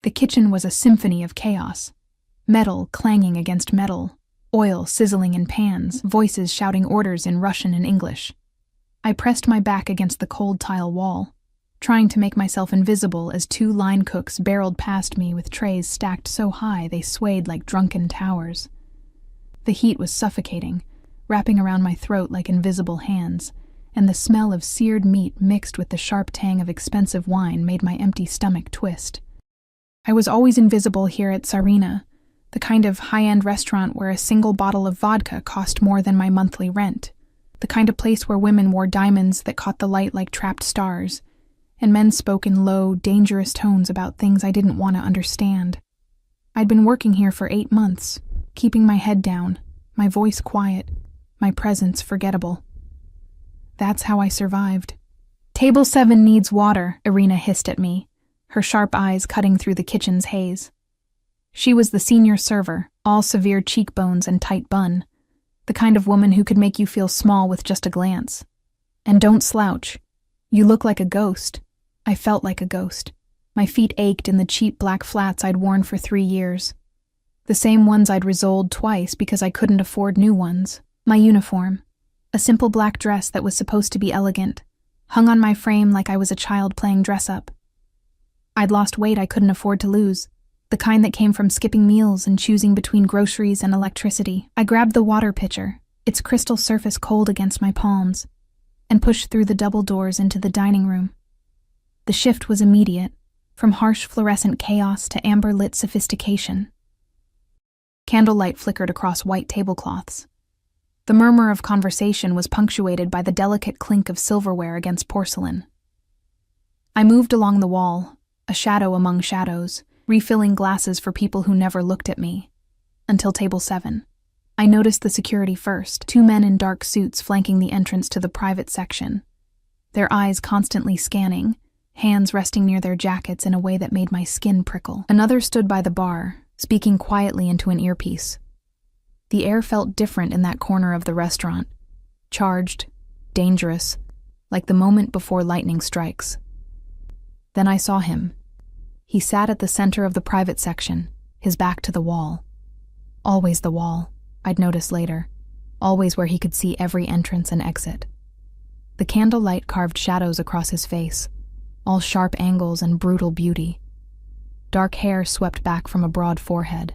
The kitchen was a symphony of chaos. Metal clanging against metal, oil sizzling in pans, voices shouting orders in Russian and English. I pressed my back against the cold tile wall, trying to make myself invisible as two line cooks barreled past me with trays stacked so high they swayed like drunken towers. The heat was suffocating, wrapping around my throat like invisible hands, and the smell of seared meat mixed with the sharp tang of expensive wine made my empty stomach twist. I was always invisible here at Tsarina, the kind of high-end restaurant where a single bottle of vodka cost more than my monthly rent, the kind of place where women wore diamonds that caught the light like trapped stars, and men spoke in low, dangerous tones about things I didn't want to understand. I'd been working here for 8 months, keeping my head down, my voice quiet, my presence forgettable. That's how I survived. "Table 7 needs water," Irina hissed at me, her sharp eyes cutting through the kitchen's haze. She was the senior server, all severe cheekbones and tight bun, the kind of woman who could make you feel small with just a glance. "And don't slouch. You look like a ghost." I felt like a ghost. My feet ached in the cheap black flats I'd worn for 3 years. The same ones I'd resoled twice because I couldn't afford new ones. My uniform, a simple black dress that was supposed to be elegant, hung on my frame like I was a child playing dress-up. I'd lost weight I couldn't afford to lose, the kind that came from skipping meals and choosing between groceries and electricity. I grabbed the water pitcher, its crystal surface cold against my palms, and pushed through the double doors into the dining room. The shift was immediate, from harsh fluorescent chaos to amber-lit sophistication. Candlelight flickered across white tablecloths. The murmur of conversation was punctuated by the delicate clink of silverware against porcelain. I moved along the wall, a shadow among shadows, refilling glasses for people who never looked at me, until table 7. I noticed the security first, 2 men in dark suits flanking the entrance to the private section, their eyes constantly scanning, hands resting near their jackets in a way that made my skin prickle. Another stood by the bar, speaking quietly into an earpiece. The air felt different in that corner of the restaurant, charged, dangerous, like the moment before lightning strikes. Then I saw him. He sat at the center of the private section, his back to the wall. Always the wall, I'd notice later, always where he could see every entrance and exit. The candlelight carved shadows across his face, all sharp angles and brutal beauty. Dark hair swept back from a broad forehead.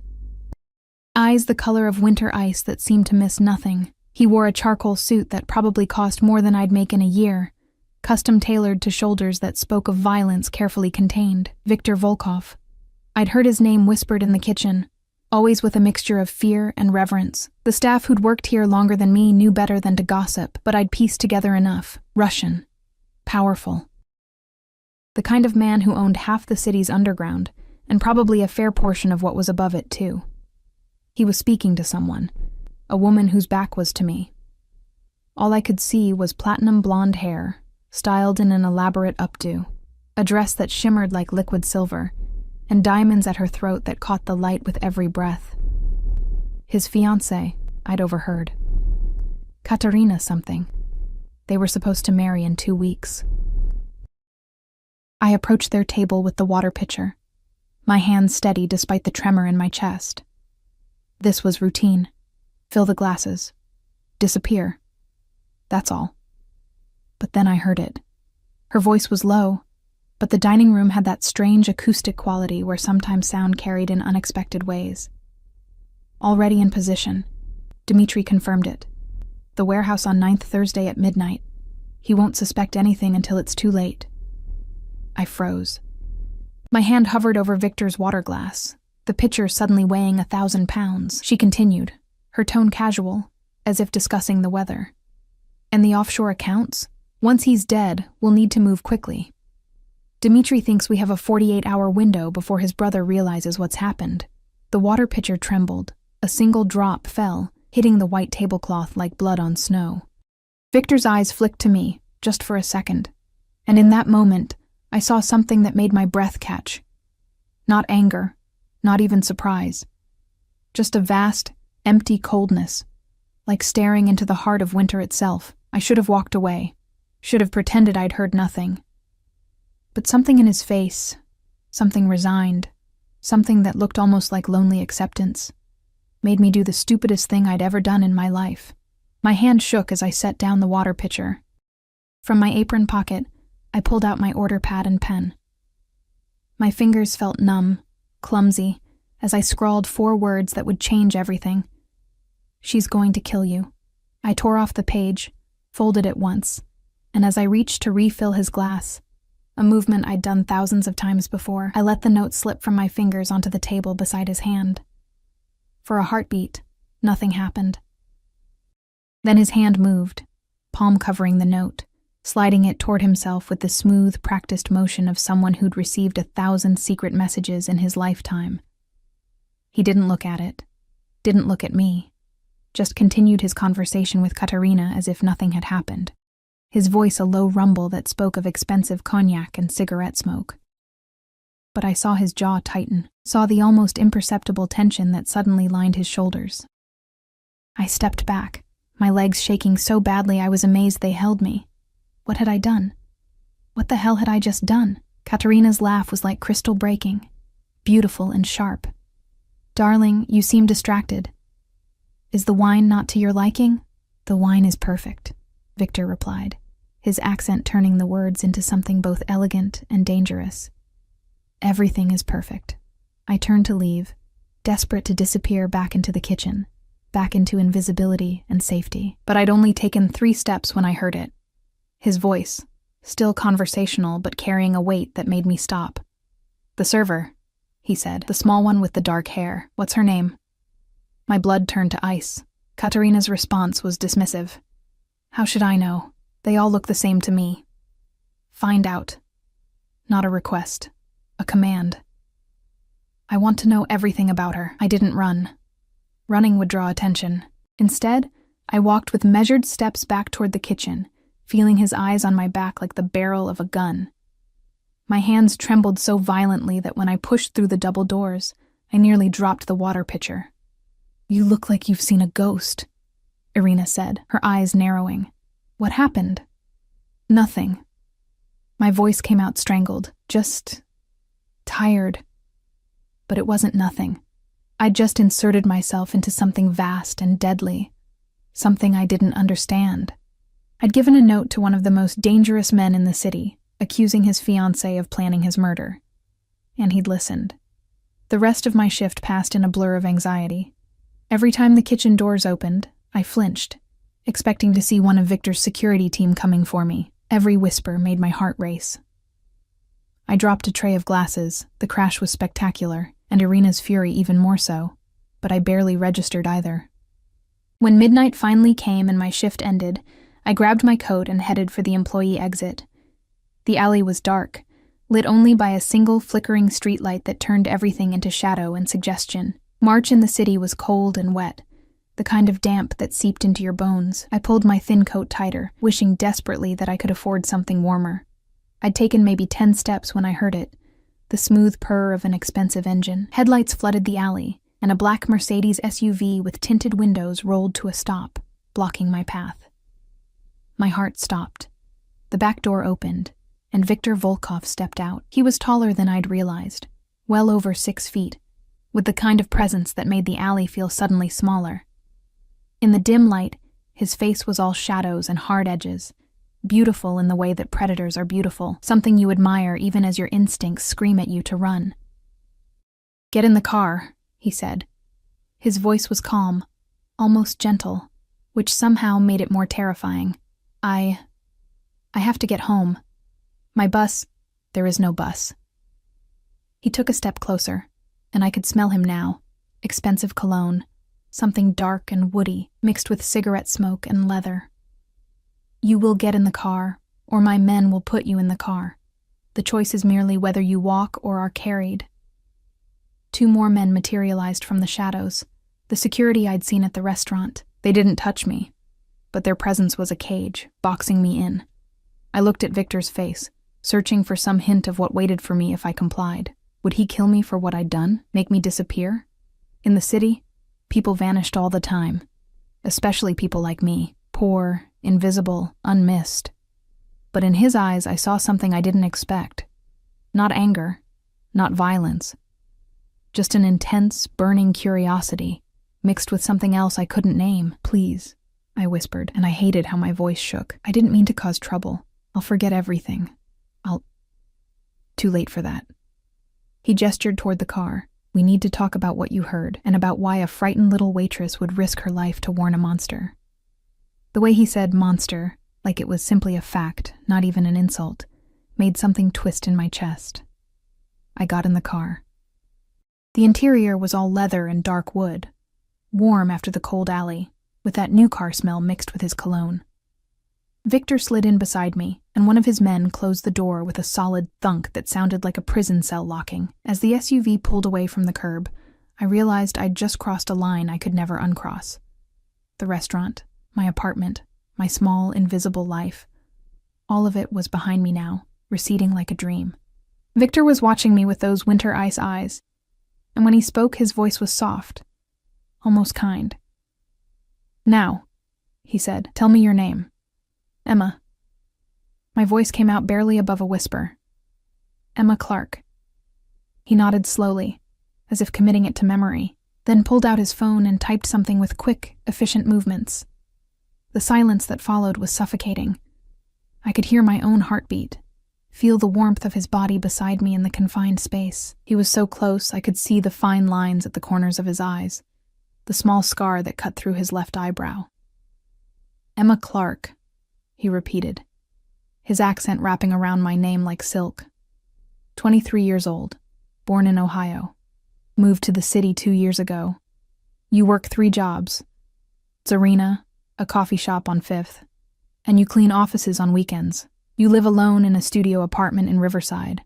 Eyes the color of winter ice that seemed to miss nothing. He wore a charcoal suit that probably cost more than I'd make in a year, custom-tailored to shoulders that spoke of violence carefully contained. Viktor Volkov. I'd heard his name whispered in the kitchen, always with a mixture of fear and reverence. The staff who'd worked here longer than me knew better than to gossip, but I'd pieced together enough. Russian. Powerful. The kind of man who owned half the city's underground, and probably a fair portion of what was above it, too. He was speaking to someone, a woman whose back was to me. All I could see was platinum blonde hair, styled in an elaborate updo, a dress that shimmered like liquid silver, and diamonds at her throat that caught the light with every breath. His fiancée, I'd overheard. Katerina something. They were supposed to marry in 2 weeks. I approached their table with the water pitcher, my hands steady despite the tremor in my chest. This was routine. Fill the glasses. Disappear. That's all. But then I heard it. Her voice was low, but the dining room had that strange acoustic quality where sometimes sound carried in unexpected ways. Already in position. Dmitri confirmed it. The warehouse on 9th Thursday at midnight. He won't suspect anything until it's too late. I froze. My hand hovered over Victor's water glass, the pitcher suddenly weighing 1,000 pounds. She continued, her tone casual, as if discussing the weather. And the offshore accounts? Once he's dead, we'll need to move quickly. Dmitri thinks we have a 48-hour window before his brother realizes what's happened. The water pitcher trembled. A single drop fell, hitting the white tablecloth like blood on snow. Victor's eyes flicked to me, just for a second. And in that moment, I saw something that made my breath catch. Not anger, not even surprise. Just a vast, empty coldness, like staring into the heart of winter itself. I should have walked away, should have pretended I'd heard nothing. But something in his face, something resigned, something that looked almost like lonely acceptance. Made me do the stupidest thing I'd ever done in my life. My hand shook as I set down the water pitcher. From my apron pocket, I pulled out my order pad and pen. My fingers felt numb, clumsy, as I scrawled 4 words that would change everything. She's going to kill you. I tore off the page, folded it once, and as I reached to refill his glass, a movement I'd done thousands of times before, I let the note slip from my fingers onto the table beside his hand. For a heartbeat, nothing happened. Then his hand moved, palm covering the note, sliding it toward himself with the smooth, practiced motion of someone who'd received 1,000 secret messages in his lifetime. He didn't look at it, didn't look at me, just continued his conversation with Katerina as if nothing had happened, his voice a low rumble that spoke of expensive cognac and cigarette smoke. But I saw his jaw tighten, saw the almost imperceptible tension that suddenly lined his shoulders. I stepped back, my legs shaking so badly I was amazed they held me. What had I done? What the hell had I just done? Katerina's laugh was like crystal breaking, beautiful and sharp. Darling, you seem distracted. Is the wine not to your liking? The wine is perfect, Victor replied, his accent turning the words into something both elegant and dangerous. Everything is perfect. I turned to leave, desperate to disappear back into the kitchen, back into invisibility and safety. But I'd only taken 3 steps when I heard it. His voice, still conversational but carrying a weight that made me stop. The server, he said, the small one with the dark hair. What's her name? My blood turned to ice. Katerina's response was dismissive. How should I know? They all look the same to me. Find out. Not a request. A command. I want to know everything about her. I didn't run. Running would draw attention. Instead, I walked with measured steps back toward the kitchen, feeling his eyes on my back like the barrel of a gun. My hands trembled so violently that when I pushed through the double doors, I nearly dropped the water pitcher. You look like you've seen a ghost, Irina said, her eyes narrowing. What happened? Nothing. My voice came out strangled, just tired. But it wasn't nothing. I'd just inserted myself into something vast and deadly, something I didn't understand. I'd given a note to one of the most dangerous men in the city, accusing his fiancée of planning his murder. And he'd listened. The rest of my shift passed in a blur of anxiety. Every time the kitchen doors opened, I flinched, expecting to see one of Victor's security team coming for me. Every whisper made my heart race. I dropped a tray of glasses. The crash was spectacular, and Irina's fury even more so, but I barely registered either. When midnight finally came and my shift ended, I grabbed my coat and headed for the employee exit. The alley was dark, lit only by a single flickering streetlight that turned everything into shadow and suggestion. March in the city was cold and wet, the kind of damp that seeped into your bones. I pulled my thin coat tighter, wishing desperately that I could afford something warmer. I'd taken maybe 10 steps when I heard it, the smooth purr of an expensive engine. Headlights flooded the alley, and a black Mercedes SUV with tinted windows rolled to a stop, blocking my path. My heart stopped. The back door opened, and Viktor Volkov stepped out. He was taller than I'd realized, well over 6 feet, with the kind of presence that made the alley feel suddenly smaller. In the dim light, his face was all shadows and hard edges, beautiful in the way that predators are beautiful, something you admire even as your instincts scream at you to run. "Get in the car," he said. His voice was calm, almost gentle, which somehow made it more terrifying. I have to get home. My bus, there is no bus." He took a step closer, and I could smell him now, expensive cologne, something dark and woody, mixed with cigarette smoke and leather. "You will get in the car, or my men will put you in the car. The choice is merely whether you walk or are carried." 2 more men materialized from the shadows, the security I'd seen at the restaurant. They didn't touch me, but their presence was a cage, boxing me in. I looked at Victor's face, searching for some hint of what waited for me if I complied. Would he kill me for what I'd done, make me disappear? In the city, people vanished all the time, especially people like me, poor, invisible, unmissed. But in his eyes, I saw something I didn't expect. Not anger, not violence. just an intense, burning curiosity, mixed with something else I couldn't name. "Please," I whispered, and I hated how my voice shook. "I didn't mean to cause trouble. I'll forget everything. Too late for that." He gestured toward the car. "We need to talk about what you heard, and about why a frightened little waitress would risk her life to warn a monster." The way he said monster, like it was simply a fact, not even an insult, made something twist in my chest. I got in the car. The interior was all leather and dark wood, warm after the cold alley, with that new car smell mixed with his cologne. Victor slid in beside me, and one of his men closed the door with a solid thunk that sounded like a prison cell locking. As the SUV pulled away from the curb, I realized I'd just crossed a line I could never uncross. The restaurant, my apartment, my small, invisible life, all of it was behind me now, receding like a dream. Victor was watching me with those winter ice eyes, and when he spoke, his voice was soft, almost kind. "Now," he said, "tell me your name." "Emma." My voice came out barely above a whisper. "Emma Clark." He nodded slowly, as if committing it to memory, then pulled out his phone and typed something with quick, efficient movements. The silence that followed was suffocating. I could hear my own heartbeat, feel the warmth of his body beside me in the confined space. He was so close I could see the fine lines at the corners of his eyes, the small scar that cut through his left eyebrow. "Emma Clark," he repeated, his accent wrapping around my name like silk. 23 years old, born in Ohio. Moved to the city 2 years ago. You work 3 jobs. Zarina, a coffee shop on 5th, and you clean offices on weekends. You live alone in a studio apartment in Riverside.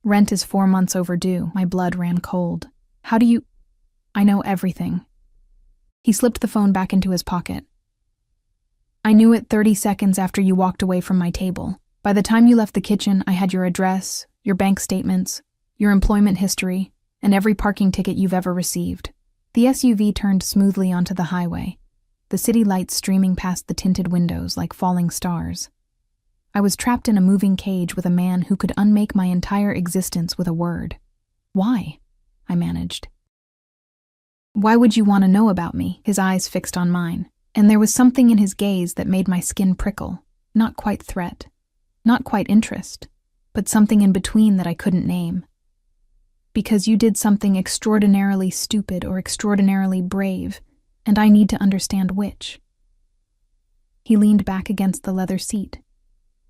Rent is 4 months overdue. My blood ran cold. "How do you—" "I know everything." He slipped the phone back into his pocket. "I knew it 30 seconds after you walked away from my table. By the time you left the kitchen, I had your address, your bank statements, your employment history, and every parking ticket you've ever received." The SUV turned smoothly onto the highway, the city lights streaming past the tinted windows like falling stars. I was trapped in a moving cage with a man who could unmake my entire existence with a word. "Why?" I managed. "Why would you want to know about me?" His eyes fixed on mine, and there was something in his gaze that made my skin prickle. Not quite threat, not quite interest, but something in between that I couldn't name. "Because you did something extraordinarily stupid or extraordinarily brave, and I need to understand which." He leaned back against the leather seat,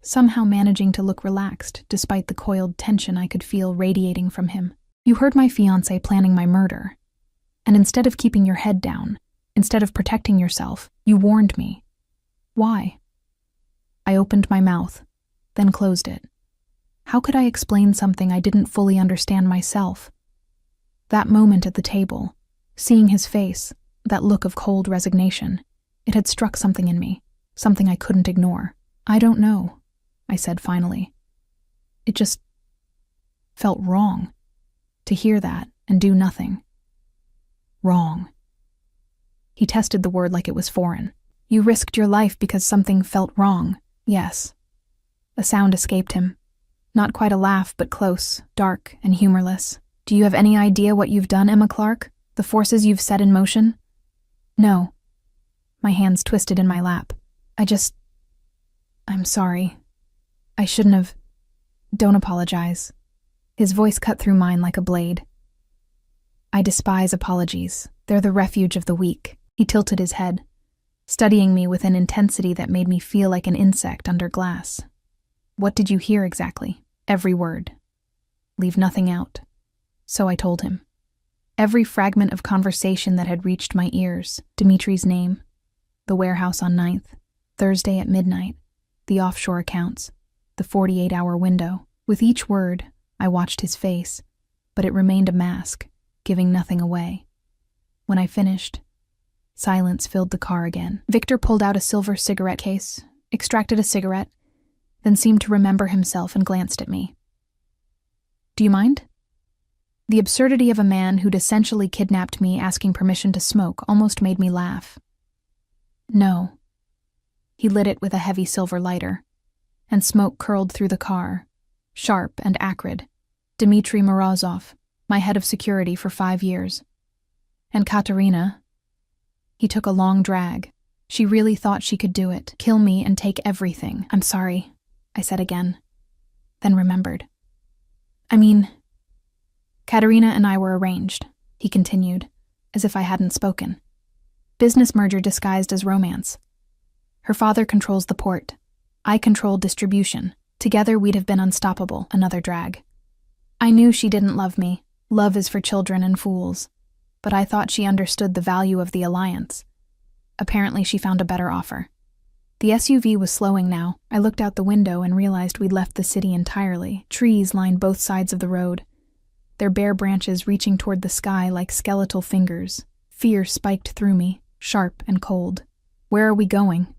somehow managing to look relaxed despite the coiled tension I could feel radiating from him. "You heard my fiancé planning my murder, and instead of keeping your head down, instead of protecting yourself, you warned me. Why?" I opened my mouth, then closed it. How could I explain something I didn't fully understand myself? That moment at the table, seeing his face, that look of cold resignation, it had struck something in me, something I couldn't ignore. "I don't know," I said finally. It just felt wrong to hear that and do nothing. Wrong. He tested the word like it was foreign. "You risked your life because something felt wrong." "Yes." A sound escaped him. Not quite a laugh, but close, dark, and humorless. "Do you have any idea what you've done, Emma Clark? The forces you've set in motion?" "No." My hands twisted in my lap. I'm sorry. I shouldn't have. Don't apologize." His voice cut through mine like a blade. "I despise apologies. They're the refuge of the weak." He tilted his head, studying me with an intensity that made me feel like an insect under glass. "What did you hear exactly?" "Every word. Leave nothing out." So I told him. Every fragment of conversation that had reached my ears. Dimitri's name, the warehouse on 9th, Thursday at midnight, the offshore accounts, the 48-hour window. With each word, I watched his face, but it remained a mask, giving nothing away. When I finished, silence filled the car again. Victor pulled out a silver cigarette case, extracted a cigarette, then seemed to remember himself and glanced at me. "Do you mind?" The absurdity of a man who'd essentially kidnapped me asking permission to smoke almost made me laugh. "No." He lit it with a heavy silver lighter, and smoke curled through the car, sharp and acrid. "Dmitri Morozov, my head of security for 5 years. And Katerina? He took a long drag. She really thought she could do it, kill me and take everything. I'm sorry, I said again, then remembered. Katerina and I were arranged, he continued, as if I hadn't spoken. Business merger disguised as romance. Her father controls the port. I control distribution. Together we'd have been unstoppable, another drag. I knew she didn't love me. Love is for children and fools. But I thought she understood the value of the alliance. Apparently she found a better offer. The SUV was slowing now. I looked out the window and realized we'd left the city entirely. Trees lined both sides of the road, their bare branches reaching toward the sky like skeletal fingers. Fear spiked through me, sharp and cold. Where are we going?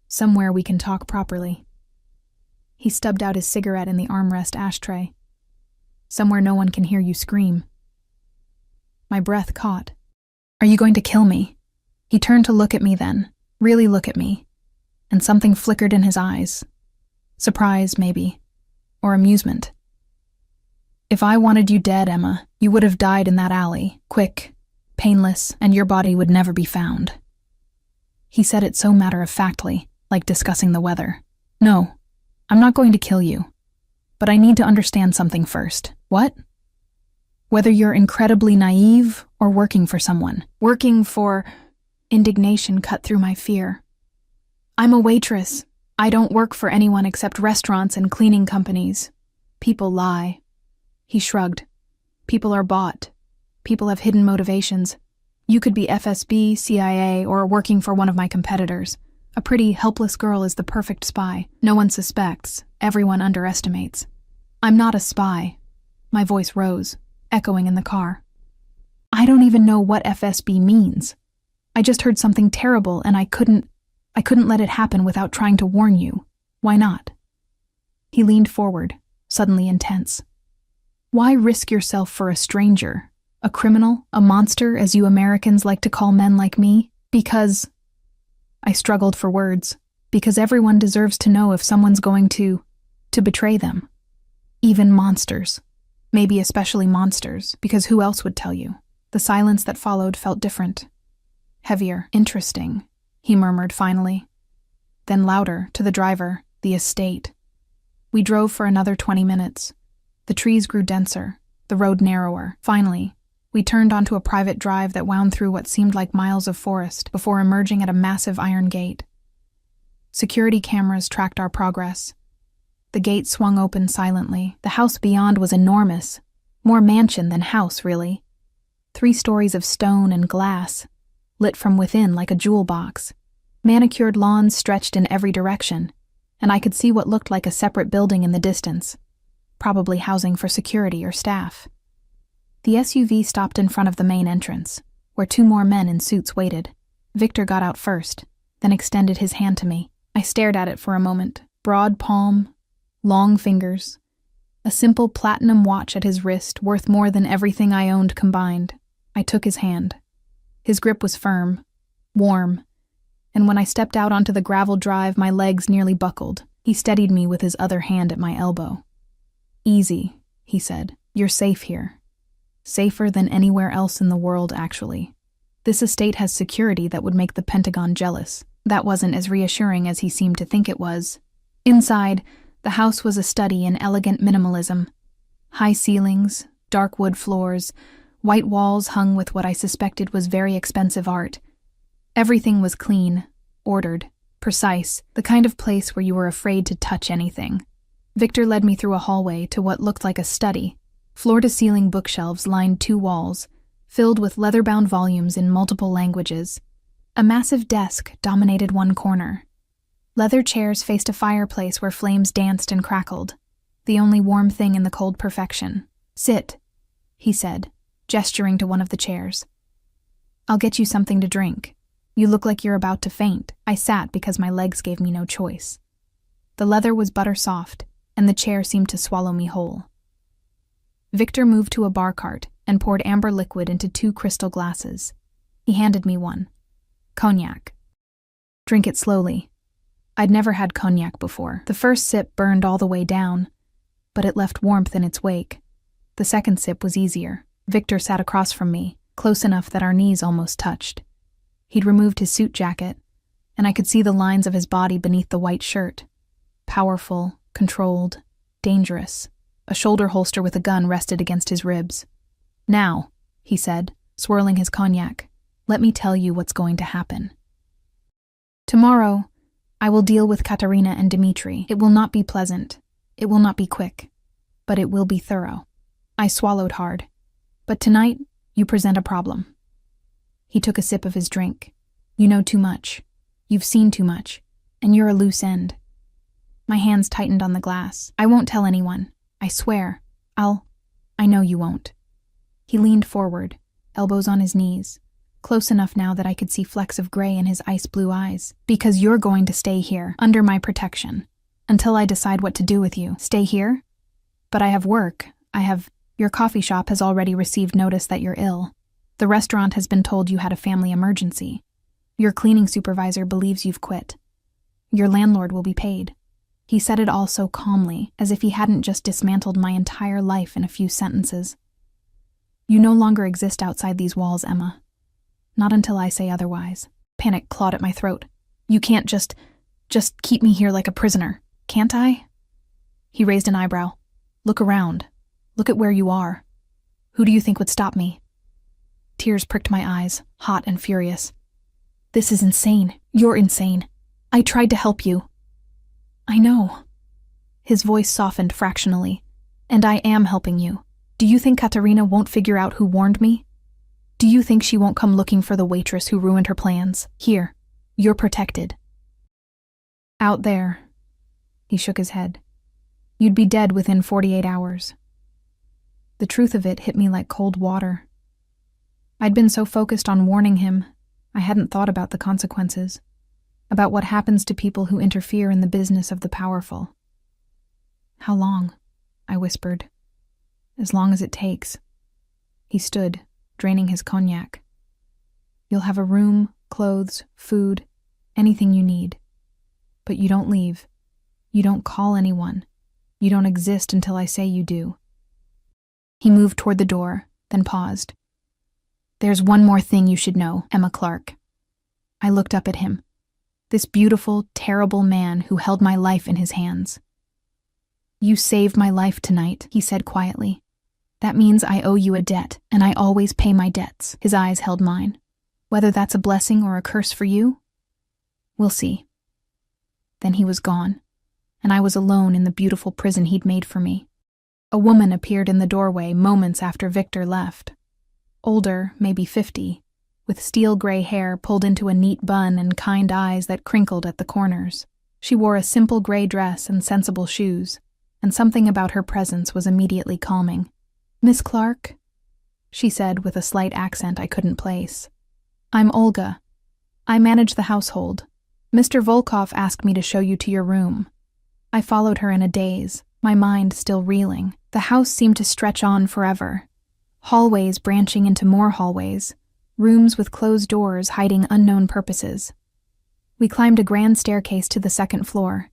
Somewhere we can talk properly. He stubbed out his cigarette in the armrest ashtray. Somewhere no one can hear you scream. My breath caught. Are you going to kill me? He turned to look at me then, really look at me, and something flickered in his eyes. Surprise, maybe, or amusement. If I wanted you dead, Emma, you would have died in that alley, quick, painless, and your body would never be found. He said it so matter-of-factly, like discussing the weather. No, I'm not going to kill you. But I need to understand something first. What? Whether you're incredibly naive or working for someone. Working for... Indignation cut through my fear. I'm a waitress. I don't work for anyone except restaurants and cleaning companies. People lie. He shrugged. People are bought. People have hidden motivations. You could be FSB, CIA, or working for one of my competitors. A pretty, helpless girl is the perfect spy. No one suspects. Everyone underestimates. I'm not a spy. My voice rose, echoing in the car. I don't even know what FSB means. I just heard something terrible and I couldn't let it happen without trying to warn you. Why not? He leaned forward, suddenly intense. Why risk yourself for a stranger? A criminal? A monster, as you Americans like to call men like me? Because... I struggled for words. Because everyone deserves to know if someone's going to betray them. Even monsters. Maybe especially monsters, because who else would tell you? The silence that followed felt different. Heavier. Interesting, he murmured finally. Then louder, to the driver, the estate. We drove for another 20 minutes. The trees grew denser, the road narrower. Finally, we turned onto a private drive that wound through what seemed like miles of forest before emerging at a massive iron gate. Security cameras tracked our progress. The gate swung open silently. The house beyond was enormous. More mansion than house, really. 3 stories of stone and glass, lit from within like a jewel box. Manicured lawns stretched in every direction, and I could see what looked like a separate building in the distance, probably housing for security or staff. The SUV stopped in front of the main entrance, where 2 more men in suits waited. Victor got out first, then extended his hand to me. I stared at it for a moment. Broad palm, long fingers, a simple platinum watch at his wrist worth more than everything I owned combined. I took his hand. His grip was firm, warm, and when I stepped out onto the gravel drive, my legs nearly buckled. He steadied me with his other hand at my elbow. Easy, he said. You're safe here. Safer than anywhere else in the world, actually. This estate has security that would make the Pentagon jealous. That wasn't as reassuring as he seemed to think it was. Inside, the house was a study in elegant minimalism. High ceilings, dark wood floors, white walls hung with what I suspected was very expensive art. Everything was clean, ordered, precise, the kind of place where you were afraid to touch anything. Victor led me through a hallway to what looked like a study. Floor-to-ceiling bookshelves lined 2 walls, filled with leather-bound volumes in multiple languages. A massive desk dominated one corner. Leather chairs faced a fireplace where flames danced and crackled, the only warm thing in the cold perfection. Sit, he said, gesturing to one of the chairs. I'll get you something to drink. You look like you're about to faint. I sat because my legs gave me no choice. The leather was butter soft, and the chair seemed to swallow me whole. Victor moved to a bar cart and poured amber liquid into 2 crystal glasses. He handed me one. Cognac. Drink it slowly. I'd never had cognac before. The first sip burned all the way down, but it left warmth in its wake. The second sip was easier. Victor sat across from me, close enough that our knees almost touched. He'd removed his suit jacket, and I could see the lines of his body beneath the white shirt. Powerful, controlled, dangerous. A shoulder holster with a gun rested against his ribs. "Now," he said, swirling his cognac, "let me tell you what's going to happen. Tomorrow, I will deal with Katerina and Dmitri. It will not be pleasant. It will not be quick. But it will be thorough." I swallowed hard. "But tonight, you present a problem." He took a sip of his drink. "You know too much. You've seen too much. And you're a loose end." My hands tightened on the glass. "I won't tell anyone. I swear. I know you won't." He leaned forward, elbows on his knees, close enough now that I could see flecks of gray in his ice-blue eyes. "Because you're going to stay here, under my protection, until I decide what to do with you." "Stay here? But I have work. Your coffee shop has already received notice that you're ill. The restaurant has been told you had a family emergency. Your cleaning supervisor believes you've quit. Your landlord will be paid." He said it all so calmly, as if he hadn't just dismantled my entire life in a few sentences. "You no longer exist outside these walls, Emma. Not until I say otherwise." Panic clawed at my throat. "You can't just keep me here like a prisoner, can't I?" He raised an eyebrow. "Look around. Look at where you are. Who do you think would stop me?" Tears pricked my eyes, hot and furious. "This is insane. You're insane. I tried to help you." "I know." His voice softened fractionally. "And I am helping you. Do you think Katerina won't figure out who warned me? Do you think she won't come looking for the waitress who ruined her plans? Here, you're protected. Out there," he shook his head, "you'd be dead within 48 hours. The truth of it hit me like cold water. I'd been so focused on warning him, I hadn't thought about the consequences, about what happens to people who interfere in the business of the powerful. "How long?" I whispered. "As long as it takes." He stood, draining his cognac. "You'll have a room, clothes, food, anything you need. But you don't leave. You don't call anyone. You don't exist until I say you do." He moved toward the door, then paused. "There's one more thing you should know, Emma Clark." I looked up at him. This beautiful, terrible man who held my life in his hands. "You saved my life tonight," he said quietly. "That means I owe you a debt, and I always pay my debts." His eyes held mine. "Whether that's a blessing or a curse for you? We'll see." Then he was gone, and I was alone in the beautiful prison he'd made for me. A woman appeared in the doorway moments after Victor left. Older, maybe 50, with steel-gray hair pulled into a neat bun and kind eyes that crinkled at the corners. She wore a simple gray dress and sensible shoes, and something about her presence was immediately calming. "Miss Clark?" she said with a slight accent I couldn't place. "I'm Olga. I manage the household. Mr. Volkov asked me to show you to your room." I followed her in a daze, my mind still reeling. The house seemed to stretch on forever. Hallways branching into more hallways, rooms with closed doors hiding unknown purposes. We climbed a grand staircase to the second floor,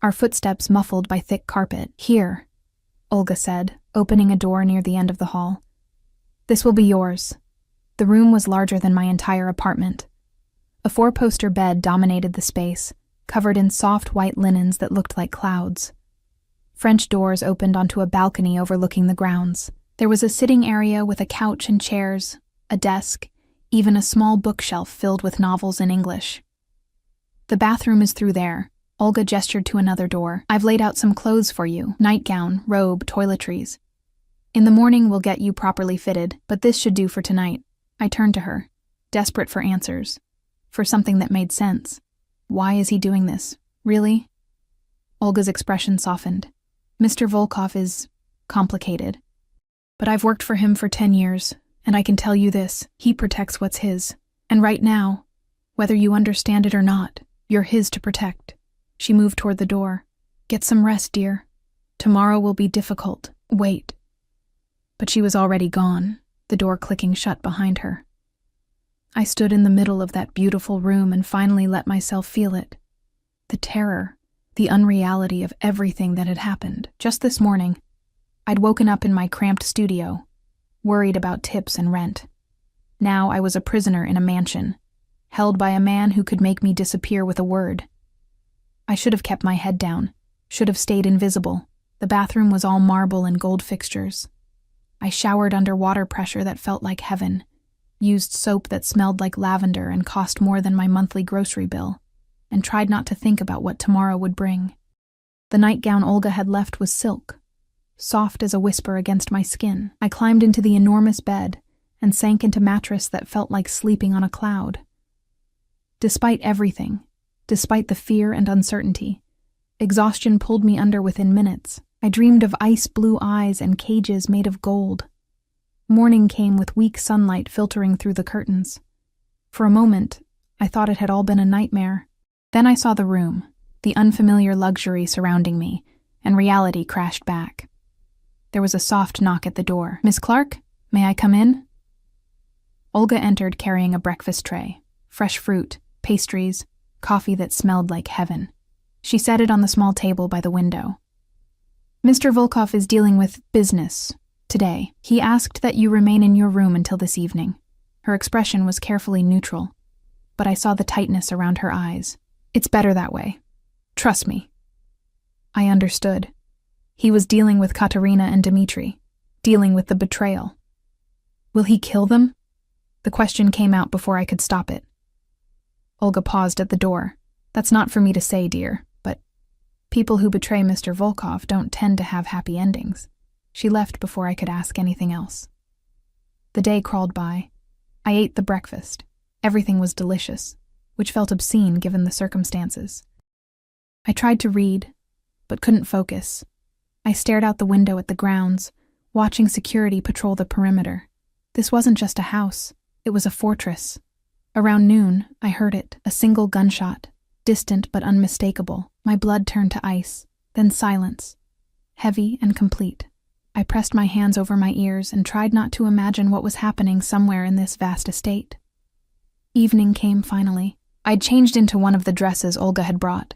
our footsteps muffled by thick carpet. "Here," Olga said, opening a door near the end of the hall. "This will be yours." The room was larger than my entire apartment. A 4-poster bed dominated the space, covered in soft white linens that looked like clouds. French doors opened onto a balcony overlooking the grounds. There was a sitting area with a couch and chairs, a desk, even a small bookshelf filled with novels in English. "The bathroom is through there." Olga gestured to another door. "I've laid out some clothes for you, nightgown, robe, toiletries. In the morning we'll get you properly fitted, but this should do for tonight." I turned to her, desperate for answers, for something that made sense. Why is he doing this? Really? Olga's expression softened. "Mr. Volkov is complicated. But I've worked for him for 10 years, and I can tell you this, he protects what's his. And right now, whether you understand it or not, you're his to protect." She moved toward the door. "Get some rest, dear. Tomorrow will be difficult. Wait." But she was already gone, the door clicking shut behind her. I stood in the middle of that beautiful room and finally let myself feel it. The terror, the unreality of everything that had happened. Just this morning, I'd woken up in my cramped studio, worried about tips and rent. Now I was a prisoner in a mansion, held by a man who could make me disappear with a word. I should have kept my head down, should have stayed invisible. The bathroom was all marble and gold fixtures. I showered under water pressure that felt like heaven, used soap that smelled like lavender and cost more than my monthly grocery bill, and tried not to think about what tomorrow would bring. The nightgown Olga had left was silk, soft as a whisper against my skin. I climbed into the enormous bed and sank into mattress that felt like sleeping on a cloud. Despite everything, despite the fear and uncertainty, exhaustion pulled me under within minutes. I dreamed of ice-blue eyes and cages made of gold. Morning came with weak sunlight filtering through the curtains. For a moment, I thought it had all been a nightmare. Then I saw the room, the unfamiliar luxury surrounding me, and reality crashed back. There was a soft knock at the door. "Miss Clark, may I come in?" Olga entered carrying a breakfast tray, fresh fruit, pastries, coffee that smelled like heaven. She set it on the small table by the window. "Mr. Volkov is dealing with business today. He asked that you remain in your room until this evening." Her expression was carefully neutral, but I saw the tightness around her eyes. "It's better that way. Trust me." I understood. He was dealing with Katerina and Dmitri, dealing with the betrayal. "Will he kill them?" The question came out before I could stop it. Olga paused at the door. "That's not for me to say, dear, but people who betray Mr. Volkov don't tend to have happy endings." She left before I could ask anything else. The day crawled by. I ate the breakfast. Everything was delicious, which felt obscene given the circumstances. I tried to read, but couldn't focus. I stared out the window at the grounds, watching security patrol the perimeter. This wasn't just a house, it was a fortress. Around noon, I heard it, a single gunshot, distant but unmistakable. My blood turned to ice, then silence, heavy and complete. I pressed my hands over my ears and tried not to imagine what was happening somewhere in this vast estate. Evening came finally. I'd changed into one of the dresses Olga had brought.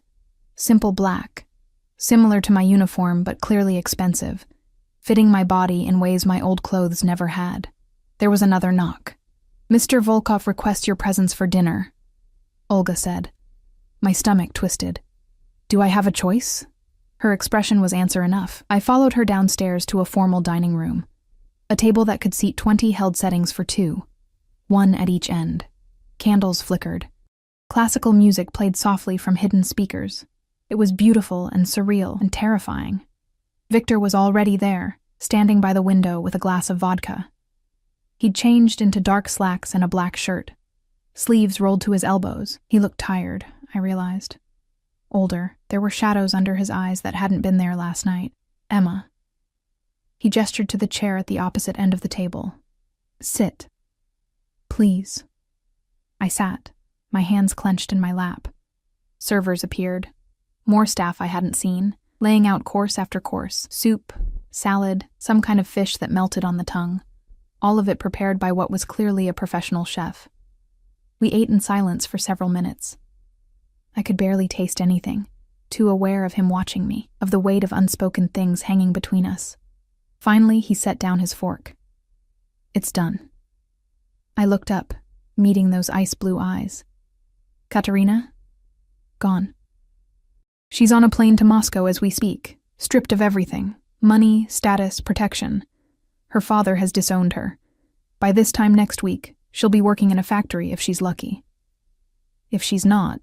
Simple black, similar to my uniform but clearly expensive, fitting my body in ways my old clothes never had. There was another knock. "Mr. Volkov requests your presence for dinner," Olga said. My stomach twisted. "Do I have a choice?" Her expression was answer enough. I followed her downstairs to a formal dining room. A table that could seat 20 held settings for two, one at each end. Candles flickered. Classical music played softly from hidden speakers. It was beautiful and surreal and terrifying. Victor was already there, standing by the window with a glass of vodka. He'd changed into dark slacks and a black shirt. Sleeves rolled to his elbows. He looked tired, I realized. Older, there were shadows under his eyes that hadn't been there last night. "Emma." He gestured to the chair at the opposite end of the table. "Sit. Please." I sat, my hands clenched in my lap. Servers appeared. More staff I hadn't seen, laying out course after course. Soup, salad, some kind of fish that melted on the tongue. All of it prepared by what was clearly a professional chef. We ate in silence for several minutes. I could barely taste anything, too aware of him watching me, of the weight of unspoken things hanging between us. Finally, he set down his fork. "It's done." I looked up, meeting those ice-blue eyes. "Katerina?" "Gone. She's on a plane to Moscow as we speak, stripped of everything, money, status, protection. Her father has disowned her. By this time next week, she'll be working in a factory if she's lucky. If she's not..."